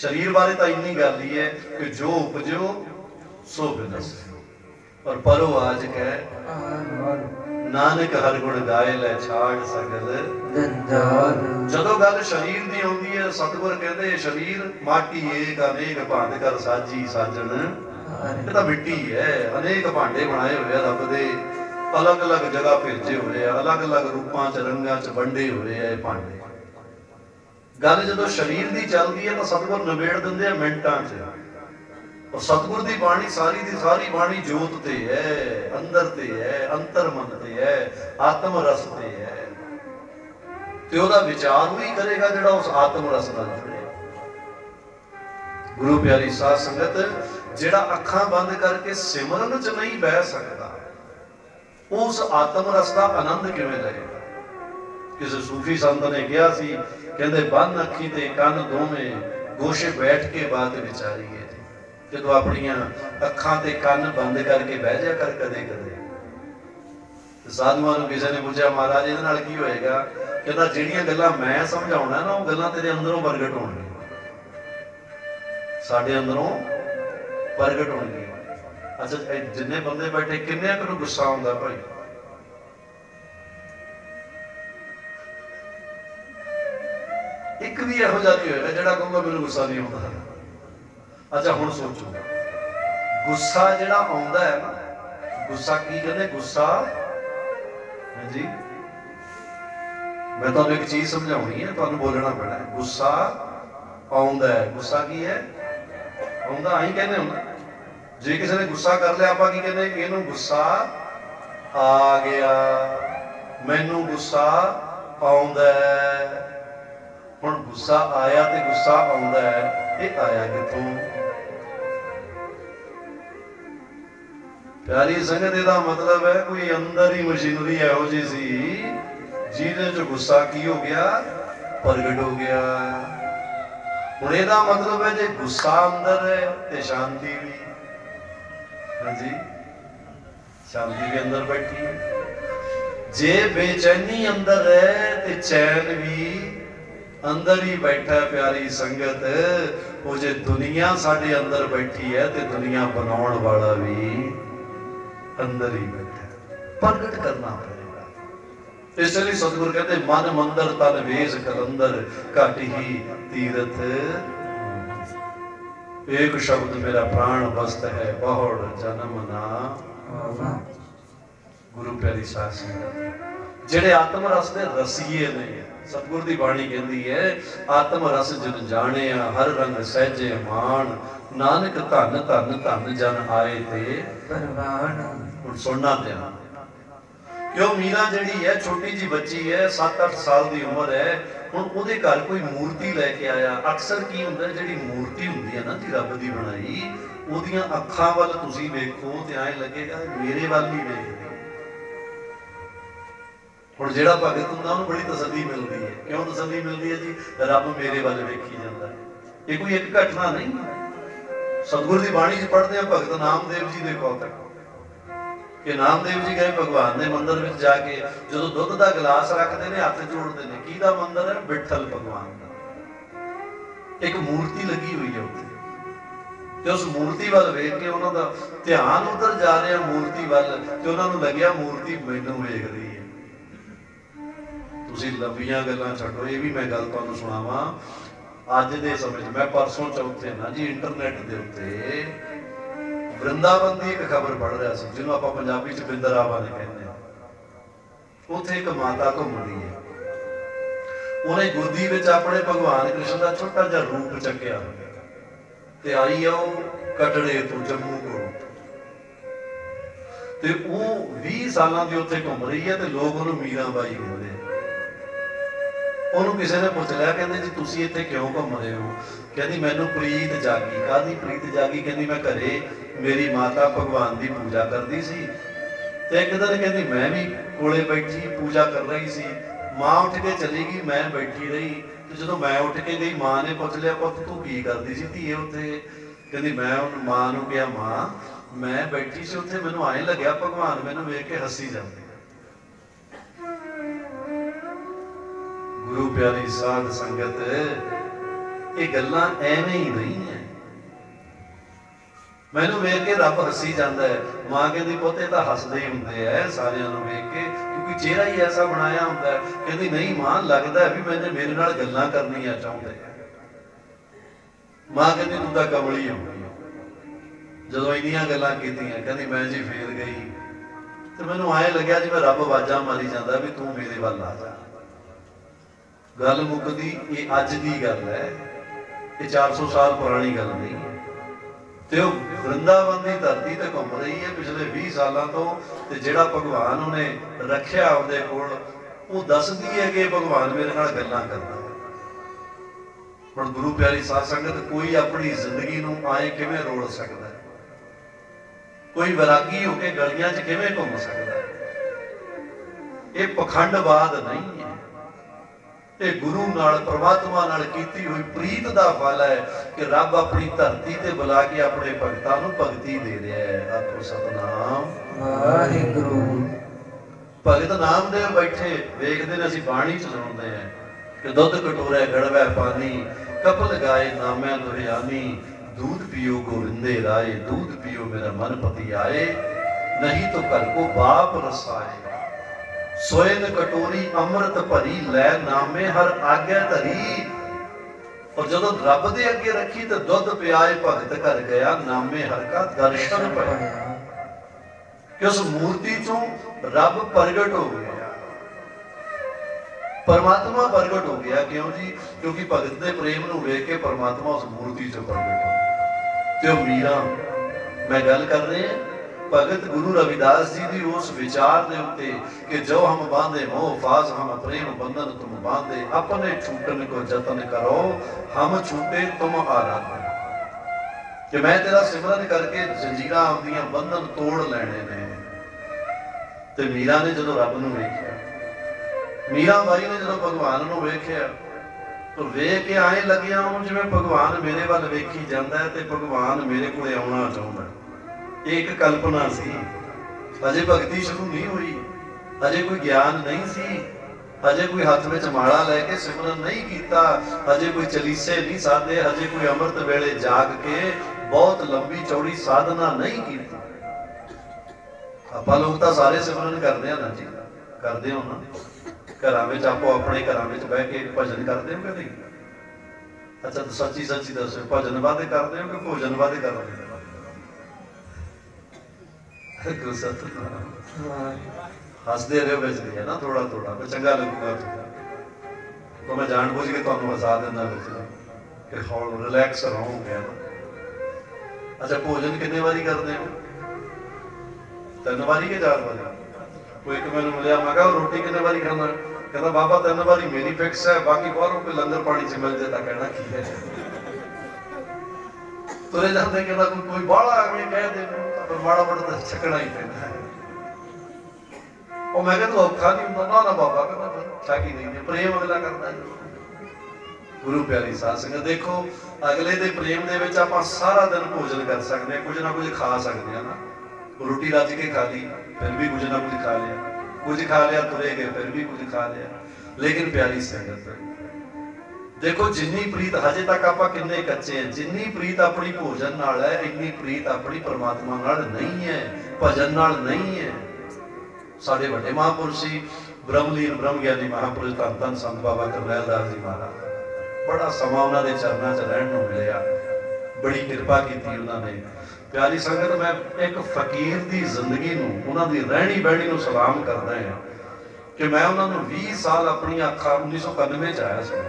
शरीर बारे तो इन्नी गल ही है कि जो उपजो सो बिनस, और परो आज कह नानक हर गुण गाए लै छाड़ सगल जंजाल। जदों गल शरीर दी आउंदी है, सतगुर कहते शरीर माटी एक अनेक भांत कर साजी साजन। ये तो मिट्टी है, अनेक भांडे बनाए हुए रब दे, अलग अलग जगह भेजे हुए, अलग अलग रूपां च रंगां च वंडे हुए है भांडे। गल जदों शरीर दी चलदी है तो सतगुर निबेड़ दिंदे आ मिंटां च। और सतगुर दी बाणी सारी दी सारी बाणी जोत ते है, अंदर ते है, अंतर मन ते है, आत्म रस ते है। ते ओदा विचार वही करेगा जिहड़ा उस आत्म रस नाल जुड़े। गुरु प्यारी साध संगत, जिहड़ा अखां बंद करके सिमरन च नहीं बह सकदा, उस आत्म रस का आनंद किवें लएगा? किसी सूफी संत ने कहा सी, कहंदे बन अखी ते कन दोवें गोशे बैठ के बात विचारीए। जदों अपनियां अखां ते कन बंद करके बह जा कर कदे कदे। साधुआं नूं किसी ने पूछा, महाराज इहदे नाल की होएगा? कहंदा जिहड़ियां गल्लां मैं समझाउणा ना, वो गल्लां तेरे अंदरों प्रगट होणगीਆਂ, साडे अंदरों प्रगट होणगीਆਂ। अच्छा, जिन्ने बंदे बैठे किन्ने नूं गुस्सा आउंदा भाई? एक भी इहो जिहा नहीं होएगा जिहड़ा कहूगा मैनूं गुस्सा नहीं आउंदा। अच्छा हुण सोचो, गुस्सा जिहड़ा आउंदा है ना, गुस्सा की कहंदे? गुस्सा है जी, मैं तुहानूं एक चीज समझाउणी है, तुहानूं बोलना पैना है। गुस्सा आउंदा है, गुस्सा की है? आउंदा असीं कहने हुंदा। जे किसी ने गुस्सा कर लिया, आपां की कहंदे? इहनूं गुस्सा आ गया, मैनूं गुस्सा आउंदा है। हुण गुस्सा आया ते गुस्सा आउंदा है, ये आया कित्थों? प्यारी संगत, इहदा मतलब है कोई अंदर ही मशीनरी इहो जी सी जिहदे च गुस्सा की हो गया? प्रगट हो गया। हुण इहदा मतलब है जे गुस्सा अंदर है ते शांति भी, हाँ जी, शांति भी अंदर बैठी है। जे बेचैनी अंदर है ते चैन भी अंदर ही बैठा है। प्यारी संगत, वो जे दुनिया साडे अंदर बैठी है ते दुनिया बनाउण वाला भी अंदर ही बैठा है। प्रगट करना पड़ेगा। इसलिए सतगुर कहते मन मंदिर तन वेश कलंदर घट ही तीरथ। एक शब्द मेरा प्राण वस्त है बहुड़ जन्म ना। गुरु प्यारी साध संगत, जेड़े आत्म रस दे रसीए ने, सतगुर दी बाणी कहती है आत्म रस जिन जाने हर रंग सहजे मान। नानक धन धन धन जन आए ते परवान। हुण सुनना ध्यान, क्यों मीरा जिहड़ी है छोटी जी बच्ची है, 7-8 साल की उम्र है, हुण उहदे घर कोई मूर्ति लैके आया। अक्सर की हुंदा जिहड़ी मूर्ति हुंदी है ना जी रब दी बनाई, उहदियां अखां वल तुसीं वेखो ते ऐ लगेगा मेरे वल ही वेखदे। हुण जिहड़ा भगत हुंदा उहनूं बड़ी तसल्ली मिलदी है। क्यों तसल्ली मिलदी है जी? रब मेरे वल वेखी जांदा है। ये कोई एक घटना नहीं। सतगुर दी बाणी च पढ़दे आ भगत नामदेव जी दे कौतक कि नामदेव जी गए भगवान दे मंदिर विच जाके, जदों दुध दा गिलास रखदे ने हत्थ जोड़दे ने, किहदा मंदिर है? विठल भगवान दा। एक मूर्ति लगी हुई है उत्थे, ते उस मूर्ति वल वेख के उन्हां दा ध्यान उधर जा रहा मूर्ति वल, ते उन्हां नूं लग्या मूर्ति मैनूं वेख रही है। तुसीं लंबियां गल्लां छड्डो, ये भी मैं गल तुहानूं सुणावां। अज दे समय मैं परसों चौथे ना जी इंटरनेट दे उत्ते वृंदावन की एक खबर पढ़ रहा सी, जिन्होंने आपां पंजाबी च बिंदरावन कहते हैं। उत्थे एक माता घूम रही है, उन्हें गोदी विच अपने भगवान कृष्ण का छोटा जिहा रूप चक्या ते आई है वो कटड़े तो जम्मू को, ते वो 20 सालां दी उत्थे घूम रही है, ते लोग उन्हें मीराबाई कहते हैं। ਉਹਨੂੰ ਕਿਸੇ ਨੇ ਪੁੱਛ ਲਿਆ, ਕਹਿੰਦੇ ਜੀ ਤੁਸੀਂ ਇੱਥੇ ਕਿਉਂ ਘੁੰਮ ਰਹੇ ਹੋ? ਕਹਿੰਦੀ ਮੈਨੂੰ ਪ੍ਰੀਤ ਜਾਗੀ। ਕਾਹਦੀ ਪ੍ਰੀਤ ਜਾਗੀ? ਕਹਿੰਦੀ ਮੈਂ ਘਰੇ ਮੇਰੀ ਮਾਤਾ ਭਗਵਾਨ ਦੀ ਪੂਜਾ ਕਰਦੀ ਸੀ, ਤੇ ਇੱਕ ਦਿਨ ਕਹਿੰਦੀ ਮੈਂ ਵੀ ਕੋਲੇ ਬੈਠੀ ਪੂਜਾ ਕਰ ਰਹੀ ਸੀ, ਮਾਂ ਉੱਠ ਕੇ ਚਲੀ ਗਈ, ਮੈਂ ਬੈਠੀ ਰਹੀ, ਤੇ ਜਦੋਂ ਮੈਂ ਉੱਠ ਕੇ ਗਈ ਮਾਂ ਨੇ ਪੁੱਛ ਲਿਆ ਪੁੱਤ ਤੂੰ ਕੀ ਕਰਦੀ ਸੀ ਧੀਏ ਉੱਥੇ? ਕਹਿੰਦੀ ਮੈਂ ਉਹਨੂੰ ਮਾਂ ਨੂੰ ਕਿਹਾ ਮਾਂ ਮੈਂ ਬੈਠੀ ਸੀ ਉੱਥੇ, ਮੈਨੂੰ ਐਂ ਲੱਗਿਆ ਭਗਵਾਨ ਮੈਨੂੰ ਵੇਖ ਕੇ ਹੱਸੀ ਜਾਂਦੇ। गुरु प्यारी साध संगत, ये गल्लां एवें ही नहीं है। मैनू वेख के रब हसी जाता है। मां कहती पोते तो हसदे ही होंगे है सारियां नूं वेख के, क्योंकि चेहरा ही ऐसा बनाया होंदा है। कहती नहीं मां लगता है भी मैंने मेरे नाल गल्लां करनियां चाहुंदे है। मां कहती तू तां कमली हो जदों इन्नियां गल्लां कीतियां। कहती मैं जी फेर गई तो मैनू आए लग्या जी मैं रब आवाज़ां मारी जाता भी तू मेरे वल आ जा। गल मुकदी ये अज की गल है, ये 400 साल पुरानी गल नहीं है। तो वृंदावन की धरती ते घूम रही है पिछले 20 सालों तो, ते जिहड़ा भगवान उन्हें रखिया उहदे कोल वो दसदी है कि भगवान मेरे नाल गल्लां करदा है। हुण गुरु प्यारी साध संगत कोई अपनी जिंदगी नूं आए किवें रोल सकदा है, कोई वैरागी होकर गलियां च किवें घूम सकदा है। ये पखंडवाद नहीं है, ये गुरु नाल परमात्मा नाल कीती हुई प्रीत दा फल है कि रब अपनी धरती ते बुला के अपने भगतां नूं भगती दे रहा है। आखो सतनाम वाहिगुरू। भगत नामदेव बैठे वेखदे ने असीं बाणी चलाउंदे हैं कि दुध कटोरे गड़वै पानी, कपल गाए नामै दुरियानी, दूध पियो गोविंदे राय, दूध पियो मेरा मन पति आए, नहीं तो घर को बाप रसाए। सोयन कटोरी अमृत भरी, लै नामे हर आज्ञा धरी। और जदों रब दे अगे रखी तो दुध पियाए भगत घर गया, नामे हर का दर्शन पाया। कि उस मूर्ति चों रब प्रगट हो गया, परमात्मा प्रगट हो गया। क्यों जी? क्योंकि भगत दे प्रेम नूं वेख के परमात्मा उस मूर्ति चों प्रगट हो गया। ते मीरा मैं गल कर रहे हैं भगत गुरु रविदास जी की उस विचार के उत्ते कि जो हम बांधे मोह फास हम प्रेम बंधन तुम बांधे, अपने छूटन को जतन करो हम छूटे तुम आराधन। कि मैं तेरा सिमरन करके जंजीरां आउंदियां बंधन तोड़ लैणे ने। ते मीरा ने जदों रब नूं वेखिया, मीरा बाई ने जदों भगवान नूं वेखिया तो वेख के आए लगिया उन्होंने जिवें भगवान मेरे वाल वेखी जाता है तो भगवान मेरे को आउणा चाहुंदा। एक कल्पना सी, अजे भगती शुरू नहीं हुई, अजे कोई ज्ञान नहीं सी, अजे कोई हाथ में माला लैके सिमरन नहीं किया, अजे कोई चलीसे नहीं साधे, अजे कोई अमृत वेले जाग के बहुत लंबी चौड़ी साधना नहीं की। आपां लोग तो सारे सिमरन करते हैं ना जी, करते हो ना, घरां विच आपो अपने घरां विच बह के भजन करते हो कि नहीं? अच्छा तो सच्ची सच्ची दसो भजन वादे करते हो कि भोजन वादे करते हो? हसते रहो बच है ना, थोड़ा थोड़ा चंगा लगूगा तो मैं जानबूझ के तुहानू हसा देना कि हौल रिलैक्स रहोगे ना। अच्छा भोजन कितने बारी करते हो? 3 बारी के 4 बारी? कोई एक मैंने मिलिया, मैं कहा रोटी कितने बारी खाना? कहता बाबा 3 बारी मेरी फिक्स है, बाकी बाहरों पे लंगर पानी से मिल जाता। कहना की है तुरे जाते कहता कोई बाड़ा आगे कह दे पर माड़ा मोटा तो छकना ही पैदा है। और मैं कहता औखा नहीं होता ना, ना बाबा कहता छाकी नहीं है, प्रेम अगला करता है। गुरु प्यारी साध संगत देखो अगले दे प्रेम दे विच आपां सारा दिन भोजन कर सकते हैं, कुछ ना कुछ खा सकते हैं ना। रोटी रज के खा ली फिर भी कुछ ना कुछ खा लिया, कुछ खा लिया तुरे गए फिर भी कुछ खा लिया। लेकिन प्यारी संगत देखो जिन्नी प्रीत हजे तक आप किन्ने कच्चे हैं, जिन्नी प्रीत अपनी भोजन नाल है इन्नी प्रीत अपनी परमात्मा नाल नहीं है, भजन नाल नहीं है। साडे वड्डे महापुरुष सी ब्रह्मलीन ब्रह्म ज्ञानी महापुरुष धन धन संत बाबा करनैल दास जी महाराज, बड़ा समा उन्हां दे चरनां च रहण नूं मिलिया, बड़ी कृपा कीती उन्होंने। प्यारी संगत मैं एक फकीर की जिंदगी नूं उन्हां दी रहणी बहणी नूं सलाम करदा हां कि मैं उन्होंने 20 साल अपनी अखा 1991 च आया सी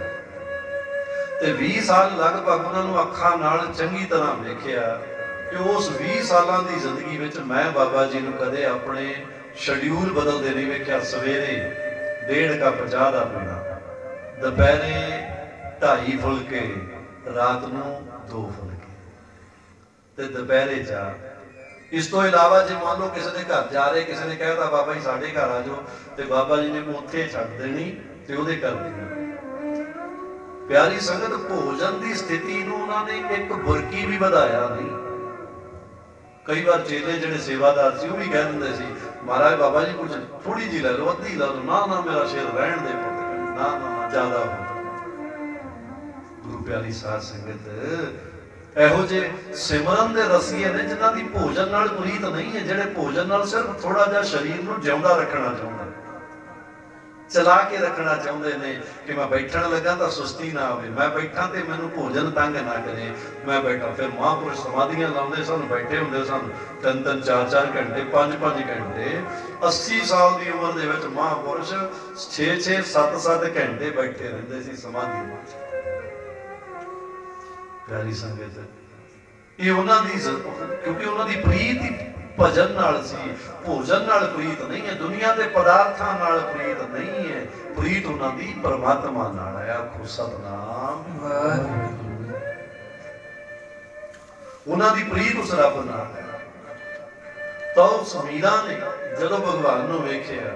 ते 20 साल लगभग उन्होंने अखा नाल चंगी तरह वेखिया कि उस 20 सालों की जिंदगी विच मैं बाबा जी नूं कदे अपने शेड्यूल बदलते नहीं वेखिया। सवेरे 1.5 कप चाह दा पीना, दोपहरे 2.5 फुलके, रात नूं 2 फुलके ते दोपहरे चाह। इस तो इलावा जो मान लो किसी के घर जा रहे, किसी ने कहता बाबा जी साढ़े घर आ जाओ तो बाबा जी ने उत्थे छड्ड देनी ते उहदे घर देनी। प्यारी संगत भोजन की स्थिति नूं उन्होंने एक बुरकी भी वधाया नहीं। कई बार चेले जिहड़े सेवादार सी भी कह दिंदे सी महाराज बाबा जी कुछ थोड़ी जी लै लो, अद्धी ला लो। ना ना मेरा शेर रहण दे पुत, ना ना ज्यादा हो। गुरु प्यारी साध संगत ਇਹੋ ਜਿਹੇ सिमरन ਦੇ रसीए ने जिन्हां दी भोजन नाल प्रीत नहीं है, जिहड़े भोजन नाल सिर्फ थोड़ा जिहा शरीर नूं जिउंदा रखना चाहुंदे, चला के रखना चाहुंदे ने कि मैं बैठण लगा तो सुस्ती ना आवे, मैं बैठा तो मैनूं भोजन तंग ना करे, मैं बैठा। फिर महापुरुष समाधियां लाउंदे सन, बैठे हुंदे सन 3-3 4-4 घंटे 5-5 घंटे। 80 साल की उम्र दे विच महापुरुष 6-6 7-7 घंटे बैठे रहिंदे सी समाधि विच। प्यारी संगत, ये उन्होंने क्योंकि उन्होंने प्रीत ही भजन नाल सी, भोजन नाल प्रीत नहीं है, दुनिया के पदार्थां नाल प्रीत नहीं है, प्रीत उन्होंने परमात्मा नाल है। आखो सतनाम। उन्होंने प्रीत उस रब नाल है। तो उस मीरा ने जदों भगवान नूं वेखिया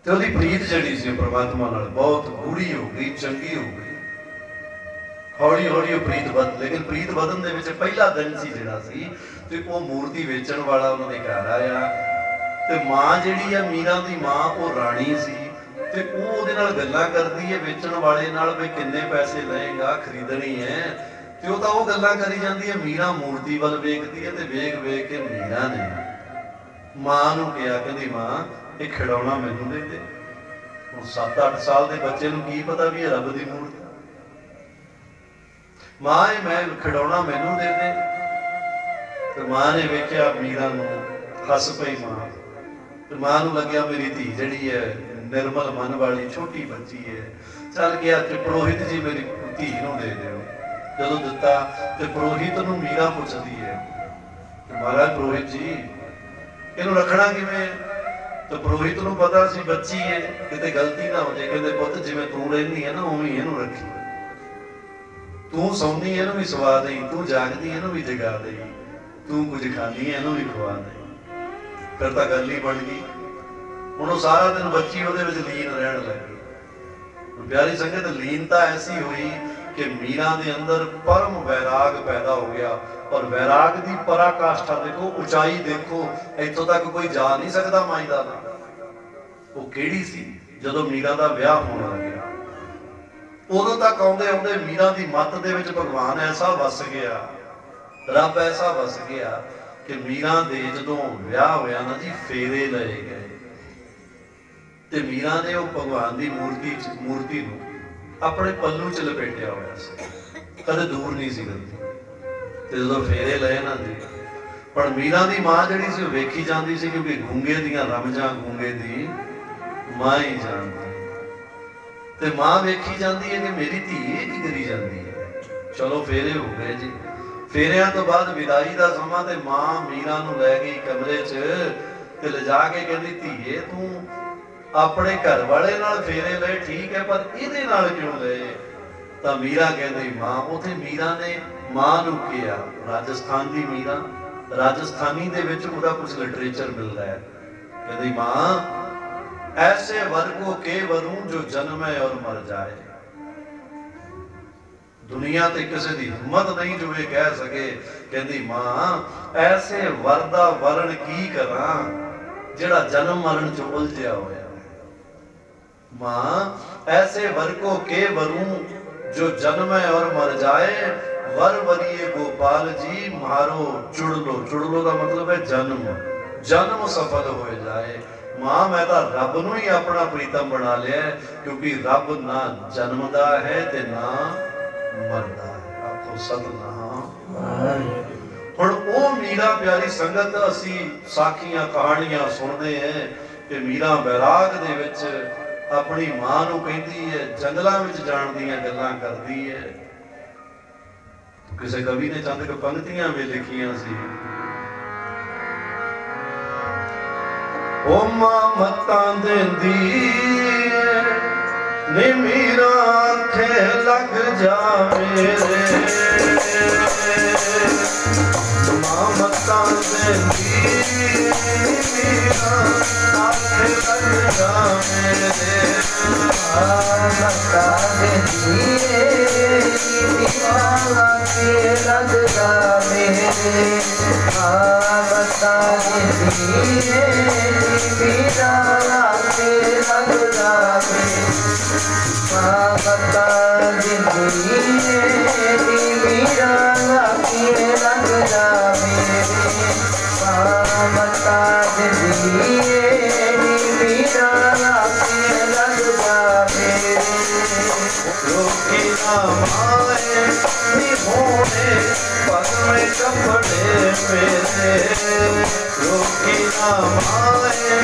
ते उहदी प्रीत जिहड़ी सी परमात्मा नाल बहुत गूढ़ी हो गई, चंगी हो गई। हौली हौली प्रीत बद, लेकिन प्रीत बदन दे विच पहला दिन सी जिहड़ा सी ते ओह मूर्ति वेचण वाला उन्हां दे घर आया ते मां जिहड़ी आ मीरा दी मां ओह राणी सी ते ओह ओहदे नाल गल्लां करदी है वेचण वाले नाल, भी किन्ने पैसे लएगा, खरीदणी है ते ओह तां ओह गल्लां करी जांदी है। मीरा मूर्ति वल वेखदी है ते वेख वेख के मीरा ने मां नूं किहा, कहंदी मां इह खिडौना मैनूं दे दे। हुण 7-8 साल दे बच्चे नूं की पता भी रब दी मूर्ति, मां मैं खिडौना मैनू दे दे। तो मां ने वेख्या मीरा नूं, हस पई मां। तो मां नूं लग्या मेरी धी जिहड़ी है निर्मल मन वाली छोटी बच्ची है, चल गया कि पुरोहित जी मेरी धी नूं दे दिओ। जदों दिता ते पुरोहित नूं मीरा पुछदी है, महाराज पुरोहित जी इहनूं रखना किवें? तो पुरोहित नूं पता सी बच्ची है, किते गलती ना हो जाए। कहंदे पुੱਤ जिवें तूं रहिंदी है ना उवें इहनूं रखी, तू सौनी इहनूं भी सवा दई, तू जागदी इहनूं भी जगा दई, तू कुछ खानी इहनूं भी खवा दई। फिर तां गल ही बन गई। हुण ओह सारा दिन बच्ची उहदे विच लीन रहण लग गई। प्यारी संगत, लीनता ऐसी हुई कि मीरा दे अंदर परम वैराग पैदा हो गया। और वैराग की पराकाष्ठा देखो, ऊंचाई देखो, इत्थों तक कोई जा नहीं सकता माई दा नाम। वो किहड़ी सी जदों मीरा दा विआह होण लग्या, उदों तक आउंदे आउंदे मीरा दी मत दे विच भगवान ऐसा वस गया, रब ऐसा वस गया कि मीरा दे जदों विआह होया ना जी, फेरे लए गए ते मीरा ने वो भगवान दी मूर्ति नूं अपने पल्लू च लपेटिया होया सी, कदे दूर नहीं सी गई। ते जदों फेरे लए ना जी, पर मीरा दी मां जिहड़ी सी वेखी जांदी सी, क्योंकि गूंगे दीयां रमजां गूंगे दी मां ही जानदी। ते मां वेखी जाती है कि मेरी धी की करी जाती है। चलो फेरे हो गए जी, फेरिया तो बाद विदाई का समा, ते मां मीरा नूं लै गई कमरे च ते लिजा के कहती, धीए तू अपने घर वाले नाल फेरे ले ठीक है, पर इहदे नाल क्यों ले? तां मीरा कहती मां, उथे मीरा ने मां नूं किहा, राजस्थान दी मीरा, राजस्थानी दे विच उहदा कुछ लिटरेचर मिलदा है। कहती मां, ऐसे वर को के वरूं जो जन्मे और मर जाए। दुनिया ते किसी दी हिम्मत नहीं जो ये कह सके, कहती मां ऐसे वर दा वरण की करां जिहड़ा जन्म मरण च उलझिया होया। मां ऐसे वर को के वरूं जो जन्मे और मर जाए, वर वरिए गोपाल जी मारो चुड़ लो। चुड़ लो का मतलब है जन्म, जन्म सफल हो जाए। मां मैं तो रब नूं ही अपना प्रीतम बना लिया, क्योंकि रब ना जन्मदा है ते ना मरदा है। आखो सतनाम। हुण ओ मीरा प्यारी संगत, असी साखियां कहानियां सुनते हैं कि मीरा बैराग दे विच अपनी मां नूं कहती है, जंगलां विच जाण दीयां गल्लां करदी है। किसी कवि ने चंद पंक्तियां भी लिखियां सी, ओ मां मतां देंदी नी मीरा आखे लग जा मेरे, मां मतां देंदी मीरा आखे लग जा मेरे, मां मतां देंदी मीरा आखे लग जा मेरे, मां मतां देंदी मीरा आखे लग जा मेरे, ममता जिंदगी मीरा लाखिए लग जा मेरे ममता जिंदगी मीरा लाखिए लग जा मेरे रोकी ना माए निभोने पग में कपड़े मेरे रोकी ना माए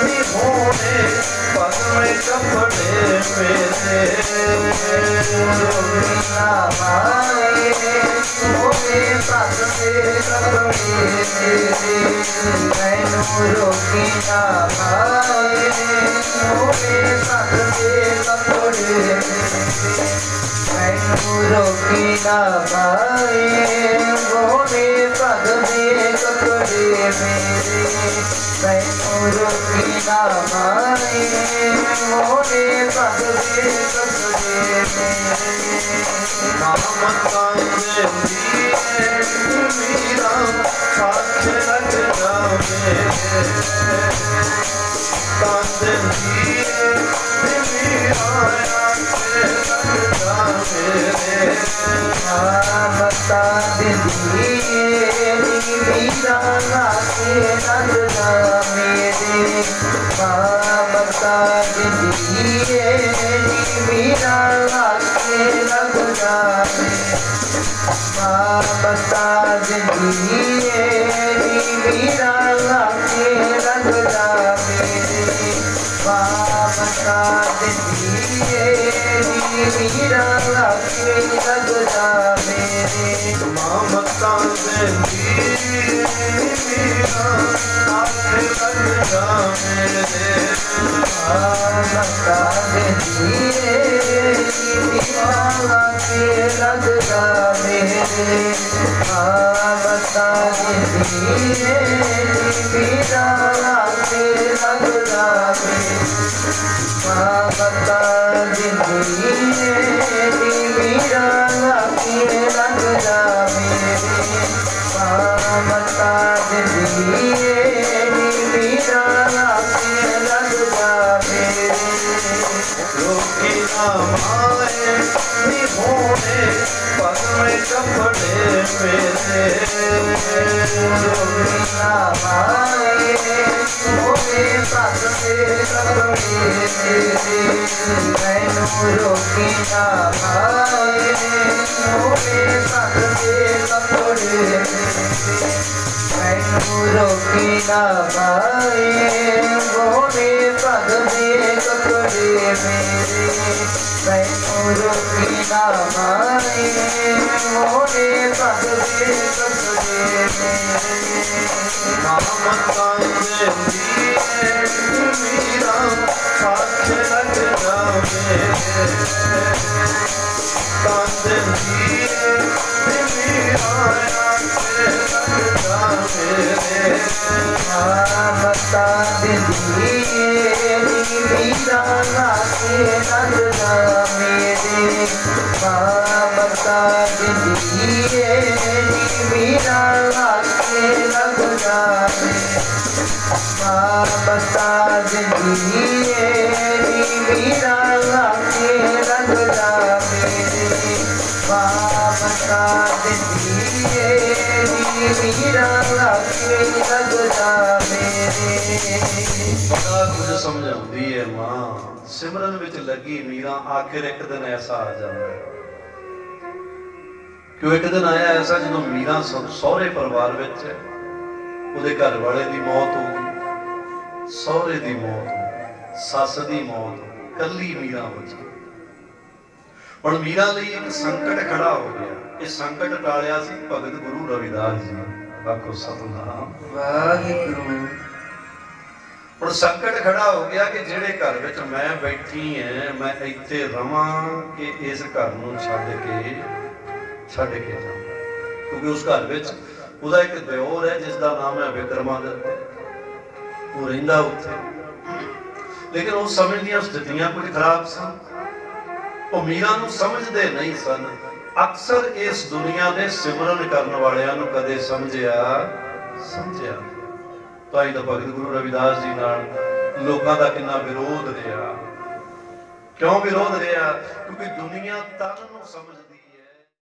निभोने पग में कपड़े मेरे रोकी ना माए मोरे पग में कपड़े मेरे मैनू रोकी ना माए मोरे पग में कपड़े मेरे मैनू रोकी ना पाए मोरे पग में कपड़े मेरे मैनू रोकी ना पाए मोरे पग में कपड़े मेरे ममता जिंदगी मीरा साथ लग जा मेरे जिंदगी मीरा ममता जिंदगी मीरा लाके लग जा मेरे ममता जिंदगी मीरा लाके लग जा मेरे ममता जिंदगी मीरा लाके लग जा मेरे ममता जिंदगी मीरा लाके लग जा मेरे ममता जिंदगी मीरा आखे लग जा मेरे ममता जिंदगी मीरा लाके लग जा मेरे ममता जिंदगी मीरा लाके लग जा मेरे ममता जिंदगी मीरा लाके लग जा मेरे ममता जिंदगी मीरा लाके लग जा मेरे रोकी ना माए निभोने पग में कपड़े मेरे रोकी ना पाए मोरे पग में कपड़े मेरे मैनू रोकी ना पाए मोरे पग में कपड़े मेरे मैनू रोकी ना पाए मोरे पग में कपड़े मेरे मैनू रोकी ना पाए मोरे पग में कपड़े मेरे ममता जिंदगी मीरा साथ लग जा मेरे जिंदगी मीरा आखे लग जा मेरे ममता जिंदगी मीरा लाके लग जा मेरे ममता जिंदगी मीरा लाके लग जा मेरे ममता जिंदगी मीरा लाके लग जा मेरे ममता जिंदगी मीरा लाके लग जा मेरे बड़ा कुछ समझ आती है मां सिमरन विच लगी मीरा आखिर एक दिन ऐसा आ जाता है क्यों एक दिन आया ऐसा जो मीरा सौरे परिवार विच ਉਹਦੇ ਘਰ ਵਾਲੇ ਦੀ मौत हो गई सौरे ਦੀ मौत हो गई सस ਦੀ मौत हो गई ਕੱਲੀ मीरा बची ਹੁਣ मीरा ਲਈ ਇੱਕ ਸੰਕਟ ਖੜਾ ਹੋ ਗਿਆ ਇਹ ਸੰਕਟ ਟਾਲਿਆ ਸੀ ਭਗਤ ਗੁਰੂ ਰਵਿਦਾਸ ਜੀ ਆਖੋ ਸਤਿਨਾਮ ਵਾਹਿਗੁਰੂ ਹੁਣ ਸੰਕਟ ਖੜਾ ਹੋ ਗਿਆ ਕਿ ਜਿਹੜੇ ਘਰ ਵਿੱਚ ਮੈਂ ਬੈਠੀ ਐ ਮੈਂ ਇੱਥੇ ਰਵਾਂ ਕਿ ਇਸ ਘਰ ਨੂੰ ਛੱਡ ਕੇ ਜਾਵਾਂ ਕਿਉਂਕਿ ਉਸ ਘਰ ਵਿੱਚ ਉਹਦਾ ਇੱਕ ਦਿਓਰ ਹੈ ਜਿਸ ਦਾ ਨਾਮ ਹੈ ਵਿਕਰਮਾਦਿੱਤ ਉਹ ਰਹਿੰਦਾ ਉੱਥੇ ਲੇਕਿਨ ਉਸ ਸਮੇਂ ਦੀਆਂ ਸਥਿਤੀਆਂ ਕੁਝ ਖਰਾਬ ਸਨ ਉਹ ਮੀਰਾ ਨੂੰ ਸਮਝਦੇ ਨਹੀਂ ਸਨ ਅਕਸਰ ਇਸ ਦੁਨੀਆ ਦੇ ਸਿਮਰਨ ਕਰਨ ਵਾਲਿਆਂ ਨੂੰ ਕਦੇ ਸਮਝਿਆ ਤਾਂ ਹੀ ਤਾਂ ਭਗਤ ਗੁਰੂ ਰਵਿਦਾਸ ਜੀ ਨਾਲ ਲੋਕਾਂ ਦਾ ਕਿੰਨਾ ਵਿਰੋਧ ਰਿਹਾ क्यों विरोध रहा? क्योंकि दुनिया तन नूं समझ